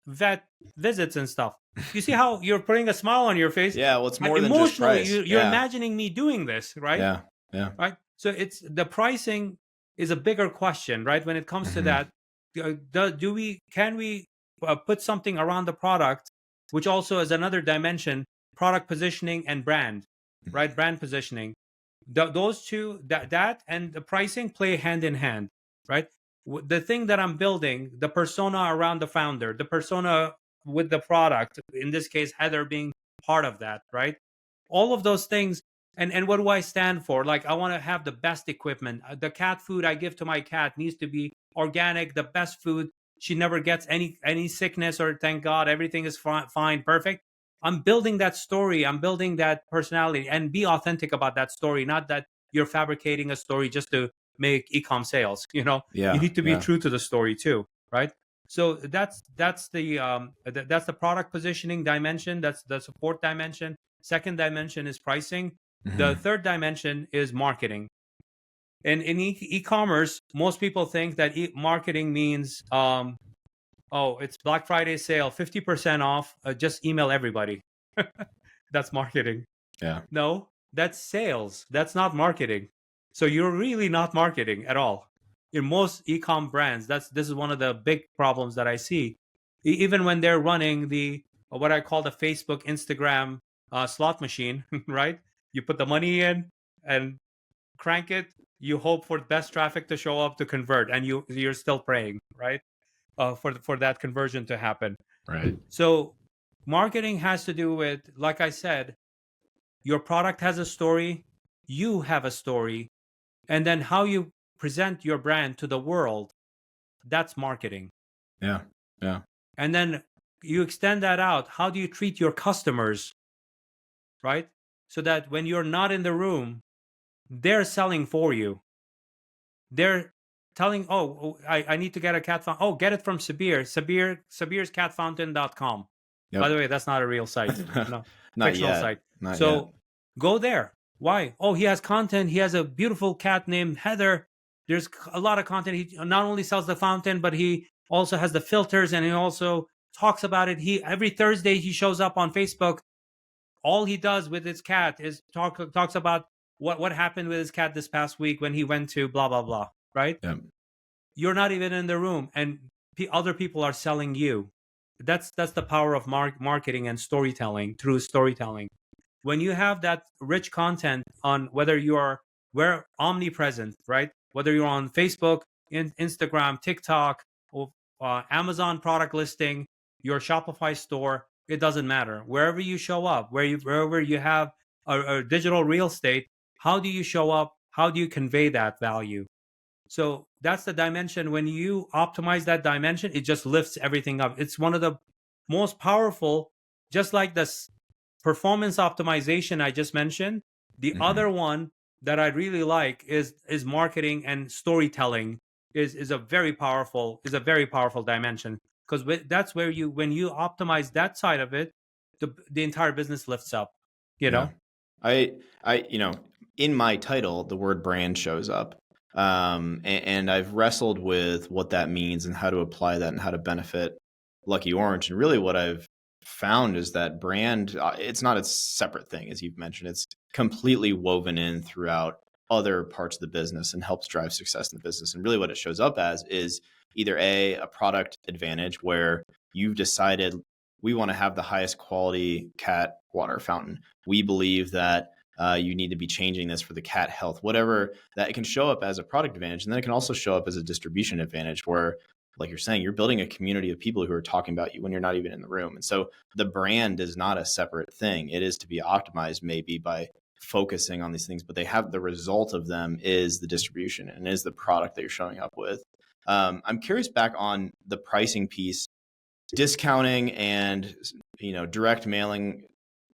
vet visits and stuff. You see how you're putting a smile on your face? Yeah. Well, it's more than just Emotionally, price. you're Yeah. imagining me doing this, right? Yeah. Yeah. Right. So it's the pricing is a bigger question, right? When it comes to that, can we put something around the product, which also is another dimension: product positioning and brand, right? Brand positioning. Those two, that and the pricing play hand in hand, right? The thing that I'm building, the persona around the founder, the persona with the product, in this case, Heather being part of that, right? All of those things. And what do I stand for? Like, I want to have the best equipment. The cat food I give to my cat needs to be organic, the best food. She never gets any sickness, or thank God, everything is fine, perfect. I'm building that story. I'm building that personality, and be authentic about that story, not that you're fabricating a story just to make e-com sales. You Yeah. need to be Yeah. true to the story too, right? So that's the product positioning dimension. That's the support dimension. Second dimension is pricing. The third dimension is marketing. And in e-commerce, most people think that marketing means, it's Black Friday sale, 50% off. Just email everybody. That's marketing. Yeah. No, that's sales. That's not marketing. So you're really not marketing at all. In most e-com brands, this is one of the big problems that I see. Even when they're running what I call the Facebook, Instagram slot machine, right? You put the money in and crank it. You hope for best traffic to show up to convert, and you're still praying, right? For that conversion to happen. Right. So marketing has to do with, like I said, your product has a story, you have a story, and then how you present your brand to the world, that's marketing. Yeah. Yeah. And then you extend that out. How do you treat your customers, right? So that when you're not in the room, they're selling for you. They're telling, I need to get a cat fountain. Oh, get it from Sabir's catfountain.com. By the way, that's not a real site. No, Not fictional yet. site. Not So yet. go there. Why? Oh, he has content. He has a beautiful cat named Heather. There's a lot of content. He not only sells the fountain, but he also has the filters, and he also talks about it. He every Thursday he shows up on Facebook. All he does with his cat is talks about what happened with his cat this past week when he went to blah blah blah. Right? Yep. You're not even in the room, and other people are selling you. That's the power of marketing and storytelling, through storytelling. When you have that rich content on whether we're omnipresent, right? Whether you're on Facebook, Instagram, TikTok, or Amazon product listing, your Shopify store, it doesn't matter. Wherever you show up, wherever you have a digital real estate, how do you show up? How do you convey that value? So that's the dimension. When you optimize that dimension, it just lifts everything up. It's one of the most powerful, just like this performance optimization I just mentioned. The other one that I really like is marketing and storytelling is a very powerful dimension, because that's where when you optimize that side of it, the entire business lifts up. You Yeah. know. I in my title, the word brand shows up. And I've wrestled with what that means and how to apply that and how to benefit Lucky Orange. And really what I've found is that brand, it's not a separate thing, as you've mentioned. It's completely woven in throughout other parts of the business and helps drive success in the business. And really what it shows up as is either a product advantage where you've decided we want to have the highest quality cat water fountain. We believe that you need to be changing this for the cat health, whatever. That it can show up as a product advantage. And then it can also show up as a distribution advantage where, like you're saying, you're building a community of people who are talking about you when you're not even in the room. And so the brand is not a separate thing. It is to be optimized maybe by focusing on these things, but they have the result of them is the distribution and is the product that you're showing up with. I'm curious back on the pricing piece, discounting and direct mailing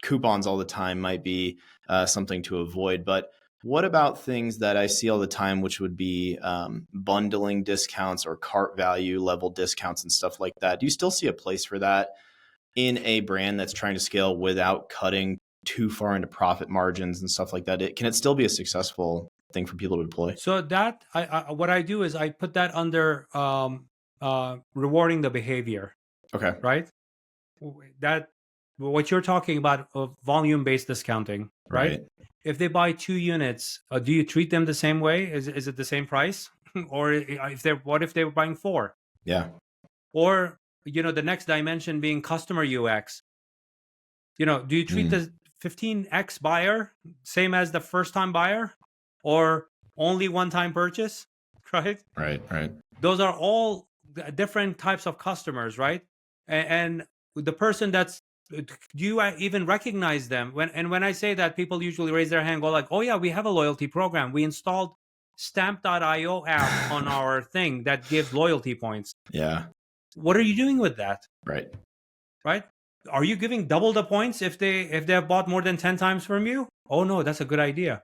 coupons all the time might be something to avoid. But what about things that I see all the time, which would be bundling discounts or cart value level discounts and stuff like that? Do you still see a place for that in a brand that's trying to scale without cutting too far into profit margins and stuff like that? Can it still be a successful thing for people to deploy? So that what I do is I put that under rewarding the behavior, Okay. right? That what you're talking about of volume-based discounting, right? Right. If they buy 2 units, do you treat them the same way? Is it the same price? Or what if they were buying 4? Yeah. Or the next dimension being customer UX. Do you treat the 15x buyer same as the first time buyer, or only one time purchase? Right. Right. Those are all different types of customers, right? And the person do you even recognize them? When I say that, people usually raise their hand, go like, oh yeah, we have a loyalty program. We installed Stamp.io app on our thing that gives loyalty points. Yeah. What are you doing with that? Right. Are you giving double the points if they have bought more than 10 times from you? Oh no, that's a good idea.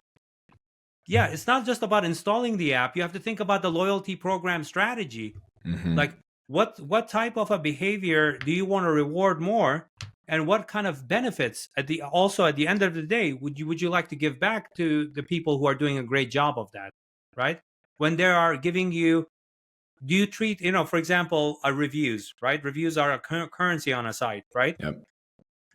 Yeah, it's not just about installing the app. You have to think about the loyalty program strategy. Like what type of a behavior do you want to reward more, and what kind of benefits at the end of the day would you like to give back to the people who are doing a great job of that, right? When they are giving you, do you treat, for example, reviews, right? Reviews are a currency on a site, right? Yep.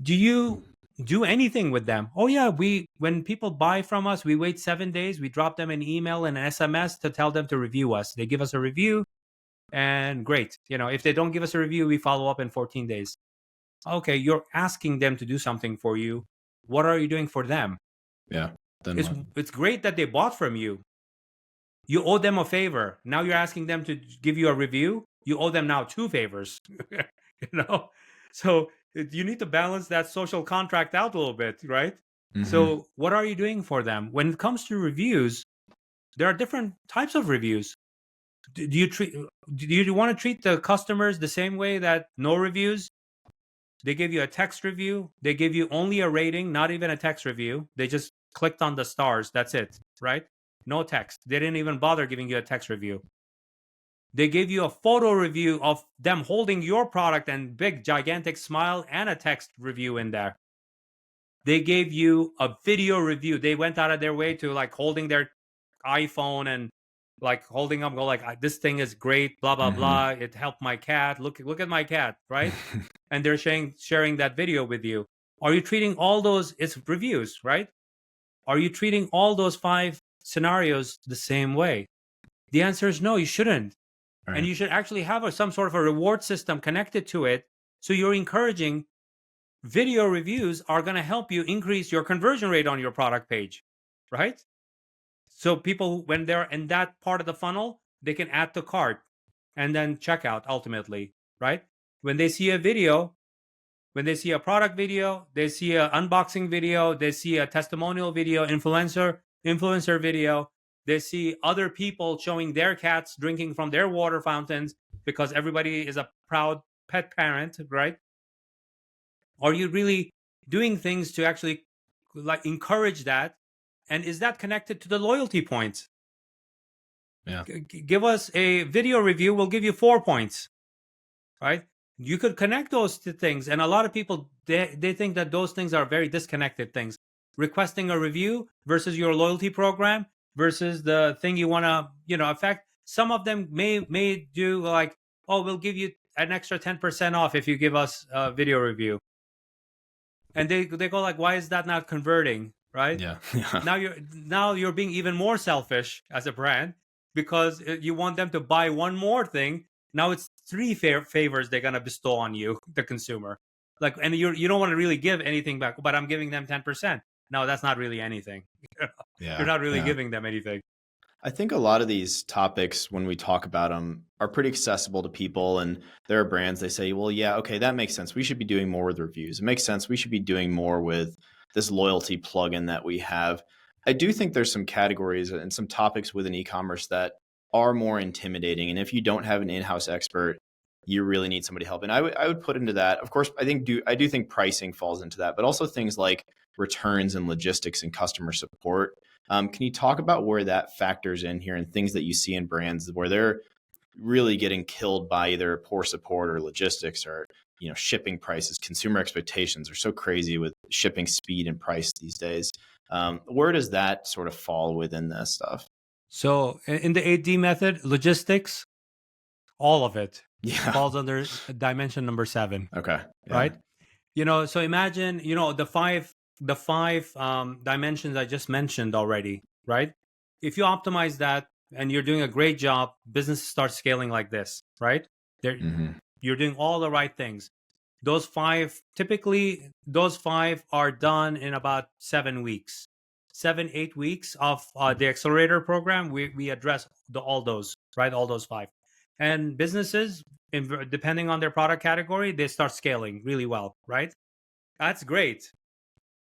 Do you do anything with them? Oh yeah, when people buy from us, we wait 7 days, we drop them an email and an SMS to tell them to review us. They give us a review, and great. If they don't give us a review, we follow up in 14 days. Okay, you're asking them to do something for you. What are you doing for them? Yeah. Then what? It's great that they bought from you. You owe them a favor. Now you're asking them to give you a review. You owe them now 2 favors. So you need to balance that social contract out a little bit, right? So what are you doing for them? When it comes to reviews, there are different types of reviews. Do you want to treat the customers the same way that no reviews? They give you a text review. They give you only a rating, not even a text review. They just clicked on the stars. That's it, right? No text. They didn't even bother giving you a text review. They gave you a photo review of them holding your product and big gigantic smile and a text review in there. They gave you a video review. They went out of their way to like holding their iPhone and like holding up, go like, this thing is great, blah blah blah. It helped my cat. Look at my cat, right? And they're sharing that video with you. Are you treating all those? It's reviews, right? Are you treating all those 5 scenarios the same way? The answer is no. You shouldn't, Right. and you should actually have some sort of a reward system connected to it. So you're encouraging video reviews are going to help you increase your conversion rate on your product page, right? So people, when they're in that part of the funnel, they can add to cart and then check out ultimately, right? When they see a video, when they see a product video, they see an unboxing video, they see a testimonial video, influencer video, they see other people showing their cats drinking from their water fountains because everybody is a proud pet parent, right? Are you really doing things to actually like encourage that? And is that connected to the loyalty points? Yeah. Give us a video review, we'll give you 4 points, right? You could connect those two things. And a lot of people, they think that those things are very disconnected things. Requesting a review versus your loyalty program versus the thing you want to, affect. Some of them may do like, oh, we'll give you an extra 10% off if you give us a video review. And they go like, why is that not converting, right? Yeah. Now you're being even more selfish as a brand because you want them to buy one more thing. Now it's 3 favors they're gonna bestow on you, the consumer. Like, and you don't want to really give anything back, but I'm giving them 10%. No, that's not really anything. Yeah. You're not really giving them anything. I think a lot of these topics, when we talk about them, are pretty accessible to people. And there are brands, they say, well, yeah, okay, that makes sense. We should be doing more with reviews. It makes sense. We should be doing more with this loyalty plugin that we have. I do think there's some categories and some topics within e-commerce that are more intimidating. And if you don't have an in-house expert, you really need somebody to help. And I would put into that, of course, I do think pricing falls into that, but also things like returns and logistics and customer support. Can you talk about where that factors in here and things that you see in brands where they're really getting killed by either poor support or logistics or shipping prices? Consumer expectations are so crazy with shipping speed and price these days. Where does that sort of fall within this stuff? So in the 8D method, logistics, all of it falls under dimension number 7. Okay. Yeah. Right? So imagine, the five dimensions I just mentioned already, right? If you optimize that and you're doing a great job, business starts scaling like this, right? You're doing all the right things. Those 5 are done in about 7 weeks. 7-8 weeks of the accelerator program, we address all those, right? All those 5. And businesses, depending on their product category, they start scaling really well, right? That's great.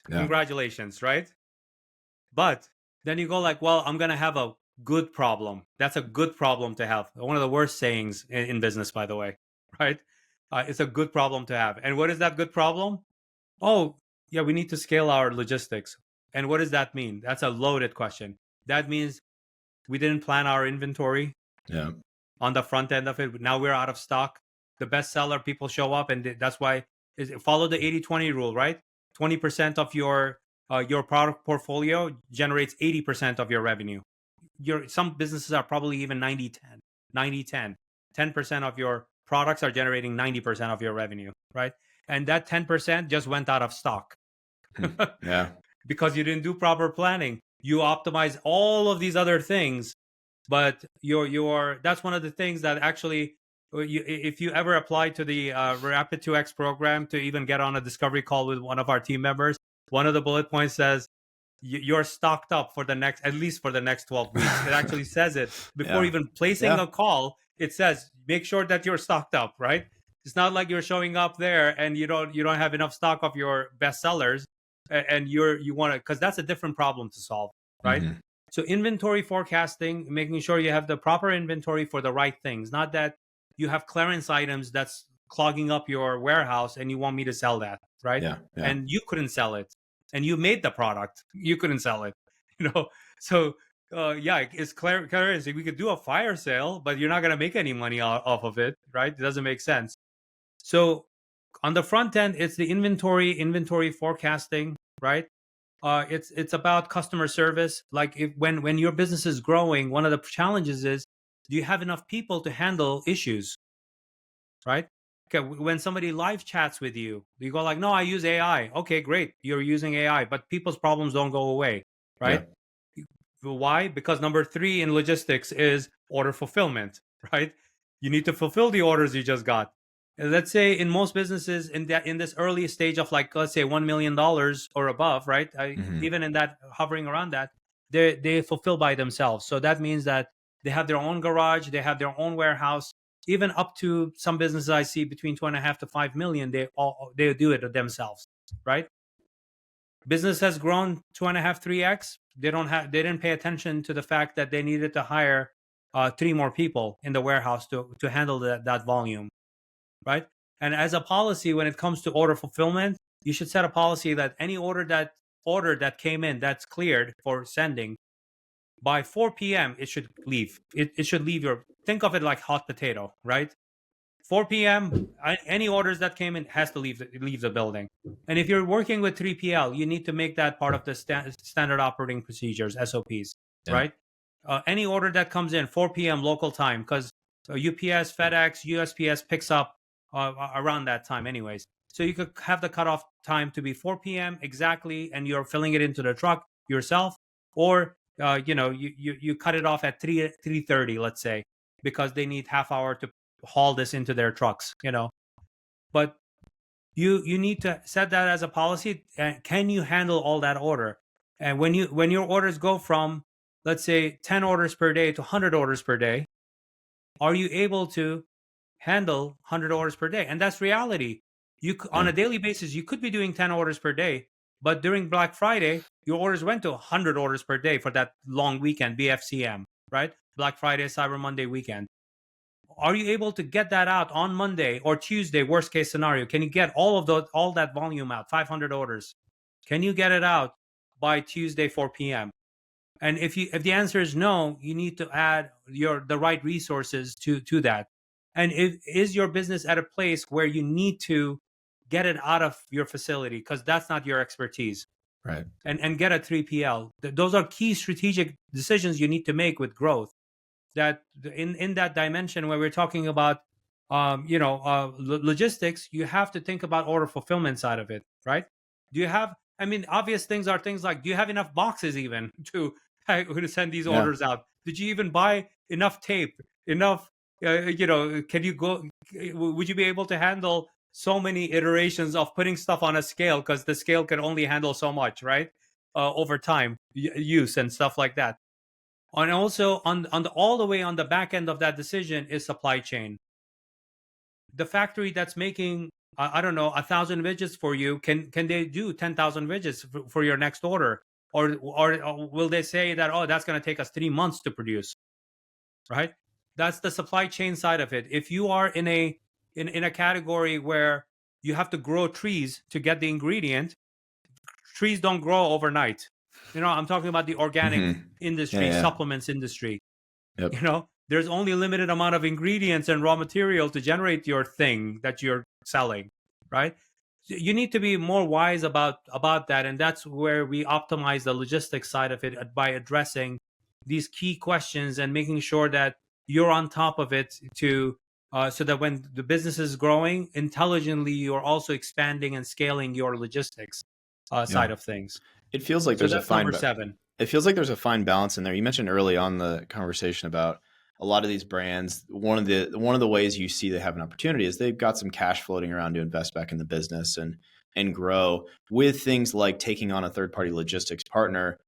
Yeah. Congratulations, right? But then you go like, well, I'm going to have a good problem. That's a good problem to have. One of the worst sayings in business, by the way, right? It's a good problem to have. And what is that good problem? Oh, yeah, we need to scale our logistics. And what does that mean? That's a loaded question. That means we didn't plan our inventory on the front end of it. Now we're out of stock. The bestseller, people show up, and that's why follow the 80-20 rule, right? 20% of your product portfolio generates 80% of your revenue. Some businesses are probably even 90-10. 90-10. 10% of your products are generating 90% of your revenue, right? And that 10% just went out of stock. Yeah. Because you didn't do proper planning. You optimize all of these other things, but that's one of the things that actually, if you ever apply to the Rapid 2X program to even get on a discovery call with one of our team members, one of the bullet points says you're stocked up for at least for the next 12 weeks. It actually says it before even placing a call. It says make sure that you're stocked up, right? It's not like you're showing up there and you don't have enough stock of your best sellers, and you want to, because that's a different problem to solve, right? So inventory forecasting, making sure you have the proper inventory for the right things, not that you have clearance items that's clogging up your warehouse and you want me to sell that, right? And you couldn't sell it, and you made the product, you couldn't sell it, So it's currency. We could do a fire sale, but you're not going to make any money off of it, right? It doesn't make sense. So on the front end, it's the inventory forecasting, right? It's about customer service. Like when your business is growing, one of the challenges is, do you have enough people to handle issues, right? Okay, when somebody live chats with you, you go like, no, I use AI. Okay, great, you're using AI, but people's problems don't go away, Yeah. right? Why? Because number three in logistics is order fulfillment, right? You need to fulfill the orders you just got. And let's say in most businesses in this early stage of, like, let's say $1 million or above, right? Hmm. Even in that, hovering around that, they fulfill by themselves. So that means that they have their own garage, they have their own warehouse. Even up to some businesses I see between 2.5 to 5 million, they do it themselves, right? Business has grown 2.5, 3x. They didn't pay attention to the fact that they needed to hire three more people in the warehouse to handle that volume, right? And as a policy, when it comes to order fulfillment, you should set a policy that any order that came in that's cleared for sending, by 4 p.m. it should leave. It should leave your, think of it like hot potato, right? 4 p.m. Any orders that came in has to leave the building. And if you're working with 3PL, you need to make that part of the standard operating procedures, SOPs, Yeah. right? Any order that comes in 4 p.m. local time, because UPS, FedEx, USPS picks up around that time, anyways. So you could have the cutoff time to be 4 p.m. exactly, and you're filling it into the truck yourself, or you cut it off at 3:30, let's say, because they need half hour to haul this into their trucks, but you need to set that as a policy. And can you handle all that order? And when your orders go from, let's say, 10 orders per day to 100 orders per day, are you able to handle 100 orders per day? And that's reality. On a daily basis, you could be doing 10 orders per day, but during Black Friday, your orders went to 100 orders per day for that long weekend, BFCM, right? Black Friday, Cyber Monday weekend. Are you able to get that out on Monday or Tuesday? Worst case scenario, can you get all that volume out, 500 orders? Can you get it out by Tuesday 4 p.m.? And if the answer is no, you need to add the right resources to that. And is your business at a place where you need to get it out of your facility because that's not your expertise? Right. And get a 3PL. Those are key strategic decisions you need to make with growth. That in that dimension where we're talking about logistics, you have to think about order fulfillment side of it, right? Do you have, I mean, obvious things are things like, do you have enough boxes even to send these Yeah. orders out? Did you even buy enough tape, enough can you go, would you be able to handle so many iterations of putting stuff on a scale, because the scale can only handle so much, right? Over time use and stuff like that. And also all the way on the back end of that decision is supply chain. The factory that's making, I don't know, 1,000 widgets for you, can they do 10,000 widgets for your next order? Or will they say that, oh, that's going to take us 3 months to produce, right? That's the supply chain side of it. If you are in a category where you have to grow trees to get the ingredient, trees don't grow overnight. I'm talking about the organic industry, Yeah. supplements industry. Yep. There's only a limited amount of ingredients and raw material to generate your thing that you're selling, right? So you need to be more wise about that, and that's where we optimize the logistics side of it by addressing these key questions and making sure that you're on top of it so that when the business is growing intelligently, you're also expanding and scaling your logistics side of things. It feels like So there's a that's fine number 7. it feels like there's a fine balance in there. You mentioned early on the conversation about a lot of these brands. One of the ways you see they have an opportunity is they've got some cash floating around to invest back in the business and grow. With things like taking on a third party logistics partner,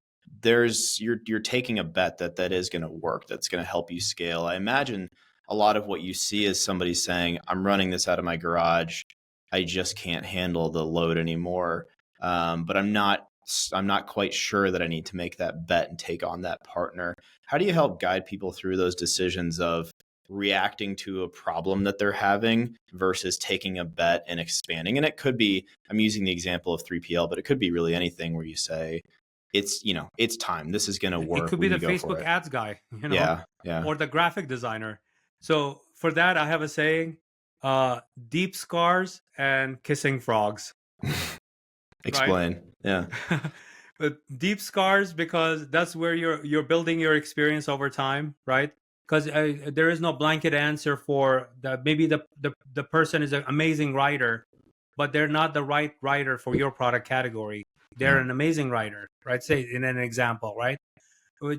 you're taking a bet that is going to work, that's going to help you scale. I imagine a lot of what you see is somebody saying, I'm running this out of my garage, I just can't handle the load anymore. But I'm not quite sure that I need to make that bet and take on that partner. How do you help guide people through those decisions of reacting to a problem that they're having versus taking a bet and expanding? And it could be, I'm using the example of 3PL, but it could be really anything where you say, it's, it's time. This is going to It work. could We be the can go for Facebook it. ads guy, Yeah. Yeah. or the graphic designer. So for that, I have a saying: deep scars and kissing frogs. Right? Explain. Yeah. But deep scars, because that's where you're building your experience over time, right? Because there is no blanket answer for the, maybe the person is an amazing writer, but they're not the right writer for your product category. They're Yeah. an amazing writer, right? Say in an example, right?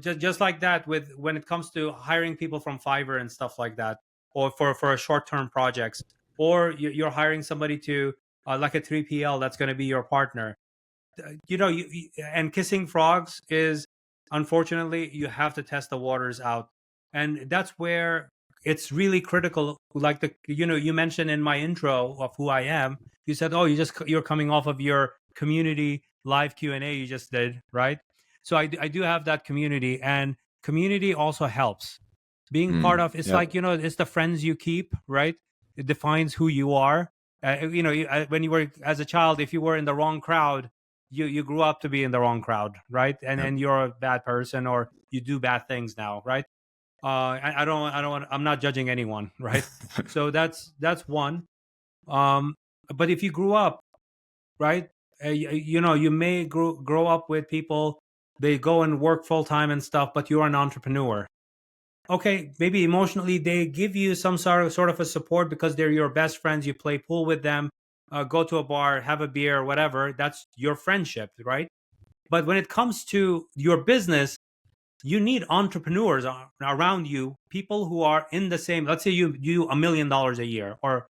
Just like that, with when it comes to hiring people from Fiverr and stuff like that, or for a short-term projects, or you're hiring somebody to like a 3PL that's going to be your partner. And kissing frogs is, unfortunately, you have to test the waters out, and that's where it's really critical. Like you mentioned in my intro of who I am, you said, oh, you're coming off of your community live Q&A you just did, right? So I do have that community, and community also helps. Being part of, it's like, Yep. it's the friends you keep, right? It defines who you are. When you were as a child, if you were in the wrong crowd, you grew up to be in the wrong crowd, right? And Yep. and you're a bad person, or you do bad things now, right? I'm not judging anyone, right? So that's one. um but if you grew up, right, you may grow up with people, they go and work full time and stuff, but you're an entrepreneur. Okay, maybe emotionally they give you some sort of a support because they're your best friends. You play pool with them, go to a bar, have a beer, whatever. That's your friendship, right? But when it comes to your business, you need entrepreneurs around you, people who are in the same. Let's say you do $1 million a year or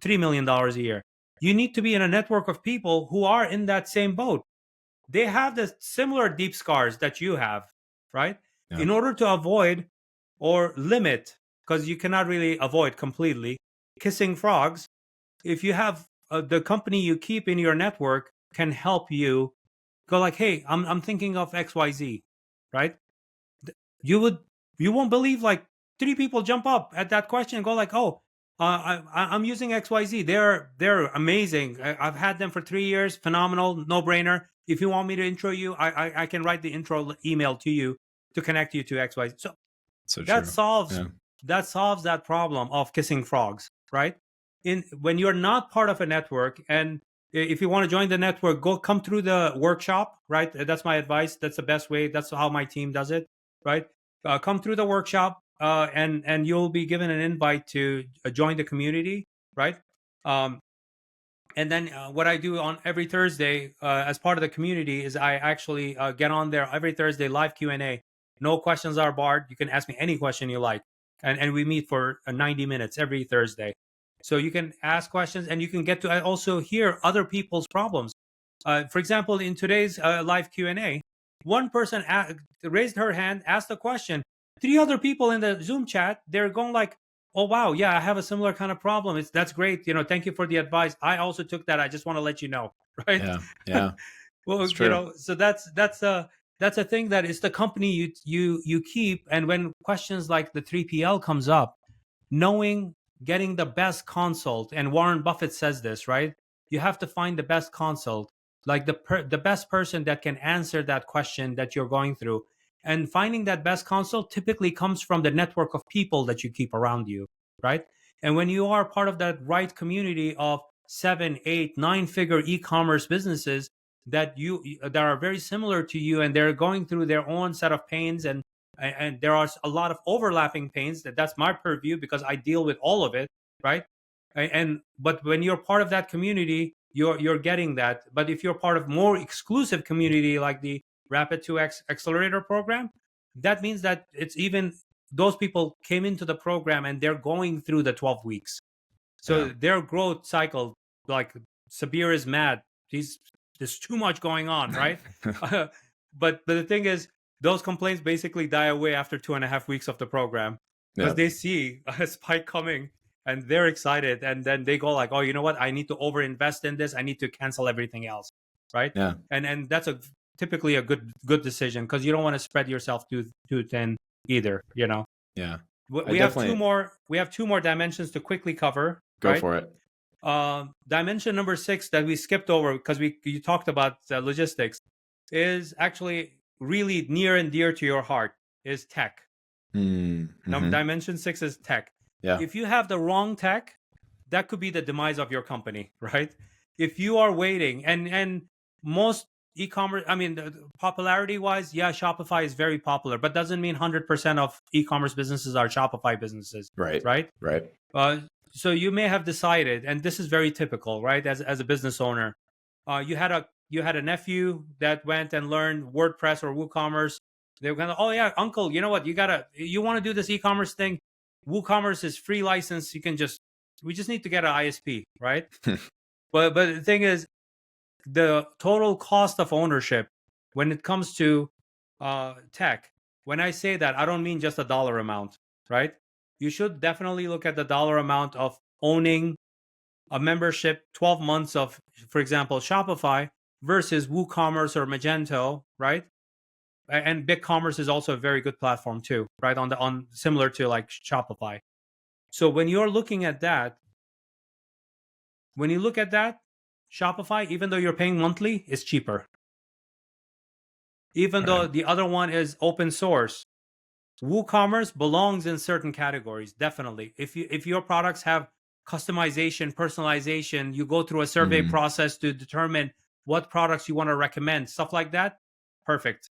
$3 million a year. You need to be in a network of people who are in that same boat. They have the similar deep scars that you have, right? Yep. In order to avoid or limit, because you cannot really avoid completely kissing frogs, if you have the company you keep in your network can help you go like, hey, I'm thinking of XYZ, right? you would you won't believe, like, three people jump up at that question and go like, oh, I'm using XYZ. They're amazing. I've had them for 3 years. Phenomenal, no brainer. If you want me to intro you, I can write the intro email to you to connect you to XYZ. So So that true. solves Yeah. that problem of kissing frogs, right? In When you're not part of a network, and if you want to join the network, come through the workshop, right? That's my advice. That's the best way. That's how my team does it, right? Come through the workshop, and you'll be given an invite to join the community, right? um, and then what I do on every Thursday, as part of the community, is I actually get on there every Thursday, live Q&A. No questions are barred. You can ask me any question you like, and we meet for 90 minutes every Thursday. So you can ask questions, and you can get to also hear other people's problems. For example, in today's live Q&A, one person raised her hand, asked a question. Three other people in the Zoom chat, they're going like, oh wow, yeah, I have a similar kind of problem. That's great. Thank you for the advice. I also took that. I just want to let you know, right? Yeah. Yeah. Well, It's true. so that's a thing that is the company you keep. And when questions like the 3PL comes up, knowing, getting the best consult, and Warren Buffett says this, right? You have to find the best consult, like the best person that can answer that question that you're going through. And finding that best consult typically comes from the network of people that you keep around you, right? And when you are part of that right community of 7, 8, 9 figure e-commerce businesses that are very similar to you, and they're going through their own set of pains, and there are a lot of overlapping pains, that's my purview because I deal with all of it, right? But when you're part of that community, you're getting that. But if you're part of more exclusive community like the Rapid 2X Accelerator program, that means that it's even those people came into the program and they're going through the 12 weeks. So Yeah. their growth cycle, like, Sabir is mad. There's too much going on, right? But the thing is, those complaints basically die away after 2.5 weeks of the program, because Yeah. they see a spike coming and they're excited, and then they go like, oh, you know what? I need to overinvest in this. I need to cancel everything else, right? Yeah. And that's typically a good decision, because you don't want to spread yourself too thin either. Yeah. I We have two definitely more. We have two more dimensions to quickly cover, go right? for it. Dimension number 6 that we skipped over because you talked about logistics. is actually really near and dear to your heart is tech. Mm-hmm. Dimension 6 is tech. Yeah. If you have the wrong tech, that could be the demise of your company, right? If you are waiting, and most e-commerce, I mean, popularity wise, yeah, Shopify is very popular, but doesn't mean 100% of e-commerce businesses are Shopify businesses, Right. right? Right. Uh, so you may have decided, and this is very typical, right? As a business owner, you had a nephew that went and learned WordPress or WooCommerce. They were kind of, oh yeah, uncle, you know what? You want to do this e-commerce thing? WooCommerce is free license. We just need to get an ISP, right? But the thing is, the total cost of ownership when it comes to tech. When I say that, I don't mean just a dollar amount, right? You should definitely look at the dollar amount of owning a membership, 12 months of, for example, Shopify versus WooCommerce or Magento, right? And BigCommerce is also a very good platform too, right? On similar to like Shopify. So when you're looking at that, when you look at that, Shopify, even though you're paying monthly, is cheaper. Even though Right. the other one is open source, WooCommerce belongs in certain categories, definitely. If your products have customization, personalization, you go through a survey Mm-hmm. process to determine what products you want to recommend, stuff like that. Perfect.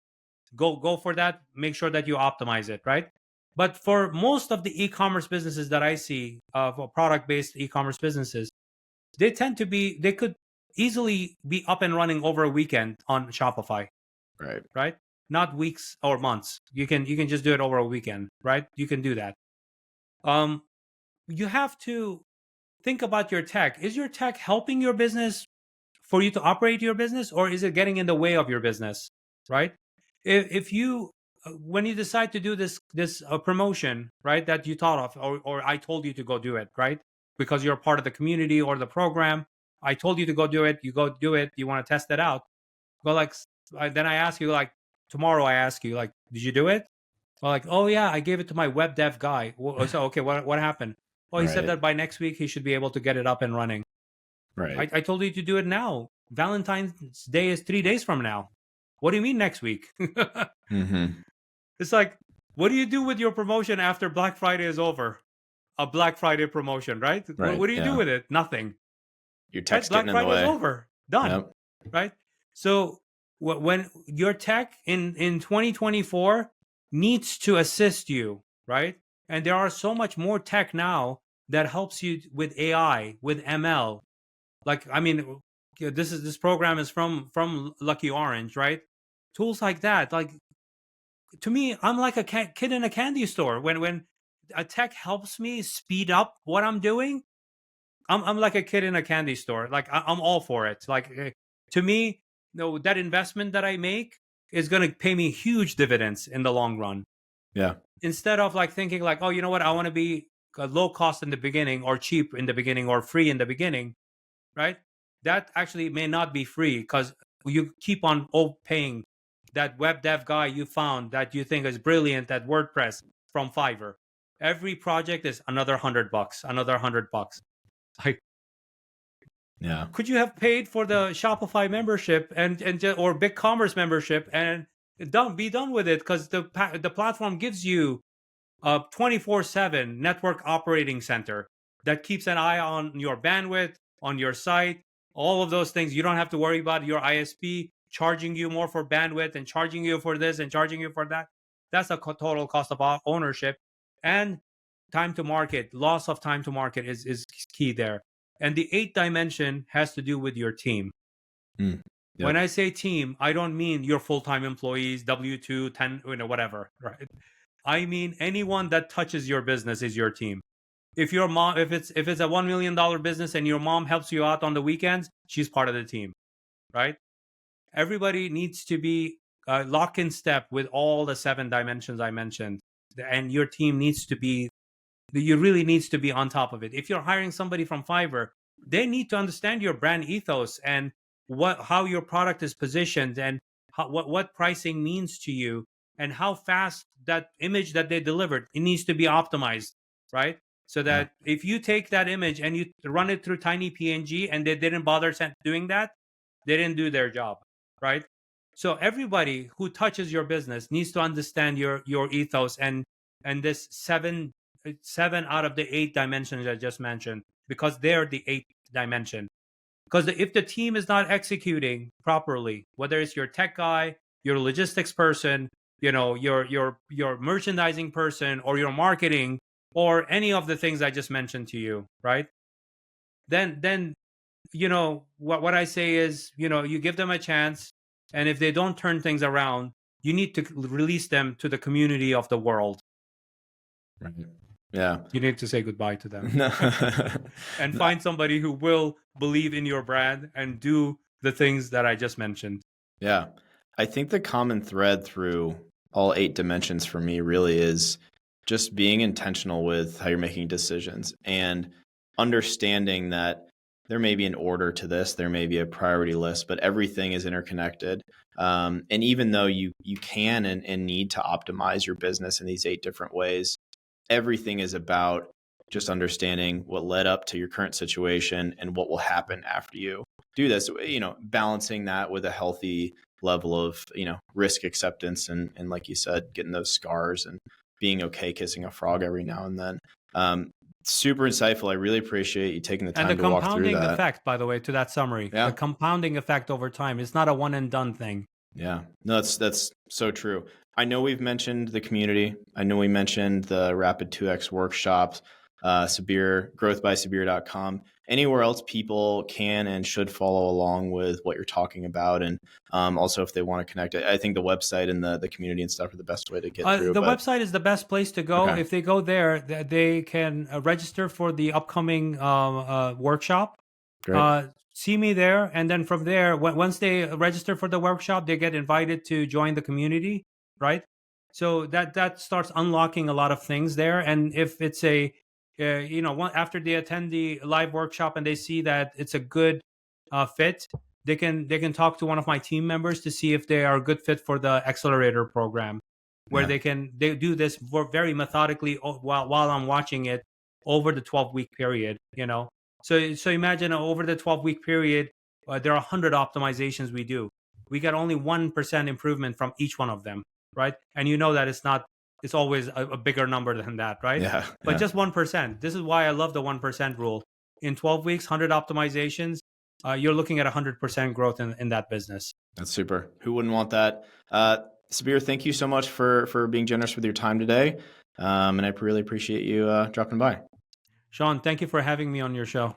Go for that. Make sure that you optimize it, right? But for most of the e-commerce businesses that I see, for product-based e-commerce businesses, they could easily be up and running over a weekend on Shopify, Right. right? Not weeks or months. You can just do it over a weekend, right? You can do that. Um, you have to think about your tech. Is your tech helping your business for you to operate your business, or is it getting in the way of your business, right? If you when you decide to do this promotion, right, that you thought of, or I told you to go do it, right, because you're part of the community or the program, I told you to go do it, you go do it, you want to test it out, but like then I ask you, like, tomorrow I ask you, like, did you do it? Well, like, oh yeah, I gave it to my web dev guy. So okay, what happened? Oh, he said Right. that by next week he should be able to get it up and running. Right. I told you to do it now. Valentine's Day is 3 days from now. What do you mean next week? Mm-hmm. It's like, what do you do with your promotion after Black Friday is over? A Black Friday promotion, right? Right. What do you do Yeah. with it? Nothing. Your Right? tech's getting Black in the Friday is way. over. Done. Yep. Right? So when your tech in 2024 needs to assist you, right? And there are so much more tech now that helps you with AI, with ML. Like, I mean, this program is from Lucky Orange, right? Tools like that, like, to me, I'm like a kid in a candy store. When a tech helps me speed up what I'm doing, I'm like a kid in a candy store. Like, I'm all for it. Like, to me, no, that investment that I make is going to pay me huge dividends in the long run. Yeah. Instead of like thinking like, oh, you know what, I want to be low cost in the beginning, or cheap in the beginning, or free in the beginning, right? That actually may not be free, because you keep on paying that web dev guy you found that you think is brilliant at WordPress from Fiverr. Every project is another $100, another $100. Like, Yeah. could you have paid for the Shopify membership or BigCommerce membership and be done with it? Because the platform gives you a 24/7 network operating center that keeps an eye on your bandwidth, on your site, all of those things. You don't have to worry about your ISP charging you more for bandwidth and charging you for this and charging you for that. That's the total cost of ownership. And time to market, loss of time to market is key there. And the eighth dimension has to do with your team. Mm. When Yep. I say team, I don't mean your full-time employees, W2, 10, whatever, right? I mean anyone that touches your business is your team. If your mom, if it's a $1 million business and your mom helps you out on the weekends, she's part of the team, right? Everybody needs to be lock in step with all the 7 dimensions I mentioned, and your team needs to be. You really needs to be on top of it. If you're hiring somebody from Fiverr, they need to understand your brand ethos and how your product is positioned, and what pricing means to you, and how fast that image that they delivered, it needs to be optimized, right? So Yeah. that if you take that image and you run it through tiny PNG and they didn't bother doing that, they didn't do their job, right? So everybody who touches your business needs to understand your ethos and this seven out of the 8 dimensions I just mentioned, because they're the 8th dimension. Because if the team is not executing properly, whether it's your tech guy, your logistics person, your merchandising person, or your marketing, or any of the things I just mentioned to you, right? Then what I say is, you give them a chance, and if they don't turn things around, you need to release them to the community of the world. Right. Yeah. You need to say goodbye to them No. and find somebody who will believe in your brand and do the things that I just mentioned. Yeah. I think the common thread through all 8 dimensions for me really is just being intentional with how you're making decisions and understanding that there may be an order to this, there may be a priority list, but everything is interconnected. And even though you can and need to optimize your business in these 8 different ways, everything is about just understanding what led up to your current situation and what will happen after you do this, balancing that with a healthy level of, risk acceptance and like you said, getting those scars and being okay kissing a frog every now and then. Super insightful. I really appreciate you taking the time to walk through that. And the compounding effect, by the way, to that summary, Yeah. the compounding effect over time is not a one and done thing. Yeah, no, that's so true. I know we've mentioned the community. I know we mentioned the Rapid 2X workshops, Sabir, growthbysabir.com. Anywhere else people can and should follow along with what you're talking about. And also if they want to connect, I think the website and the community and stuff are the best way to get through. The website is the best place to go. Okay. If they go there, they can register for the upcoming workshop. Great. See me there, and then from there, once they register for the workshop, they get invited to join the community, right? So that starts unlocking a lot of things there. And if it's after they attend the live workshop and they see that it's a good fit, they can talk to one of my team members to see if they are a good fit for the accelerator program, where Yeah. they do this very methodically while I'm watching it over the 12-week period. So imagine over the 12-week period, there are 100 optimizations we do. We get only 1% improvement from each one of them, right? And that it's always a bigger number than that, right? Yeah. But Yeah. just 1%. This is why I love the 1% rule. In 12 weeks, 100 optimizations, you're looking at 100% growth in that business. That's super. Who wouldn't want that? Sabir, thank you so much for being generous with your time today. And I really appreciate you dropping by. Sean, thank you for having me on your show.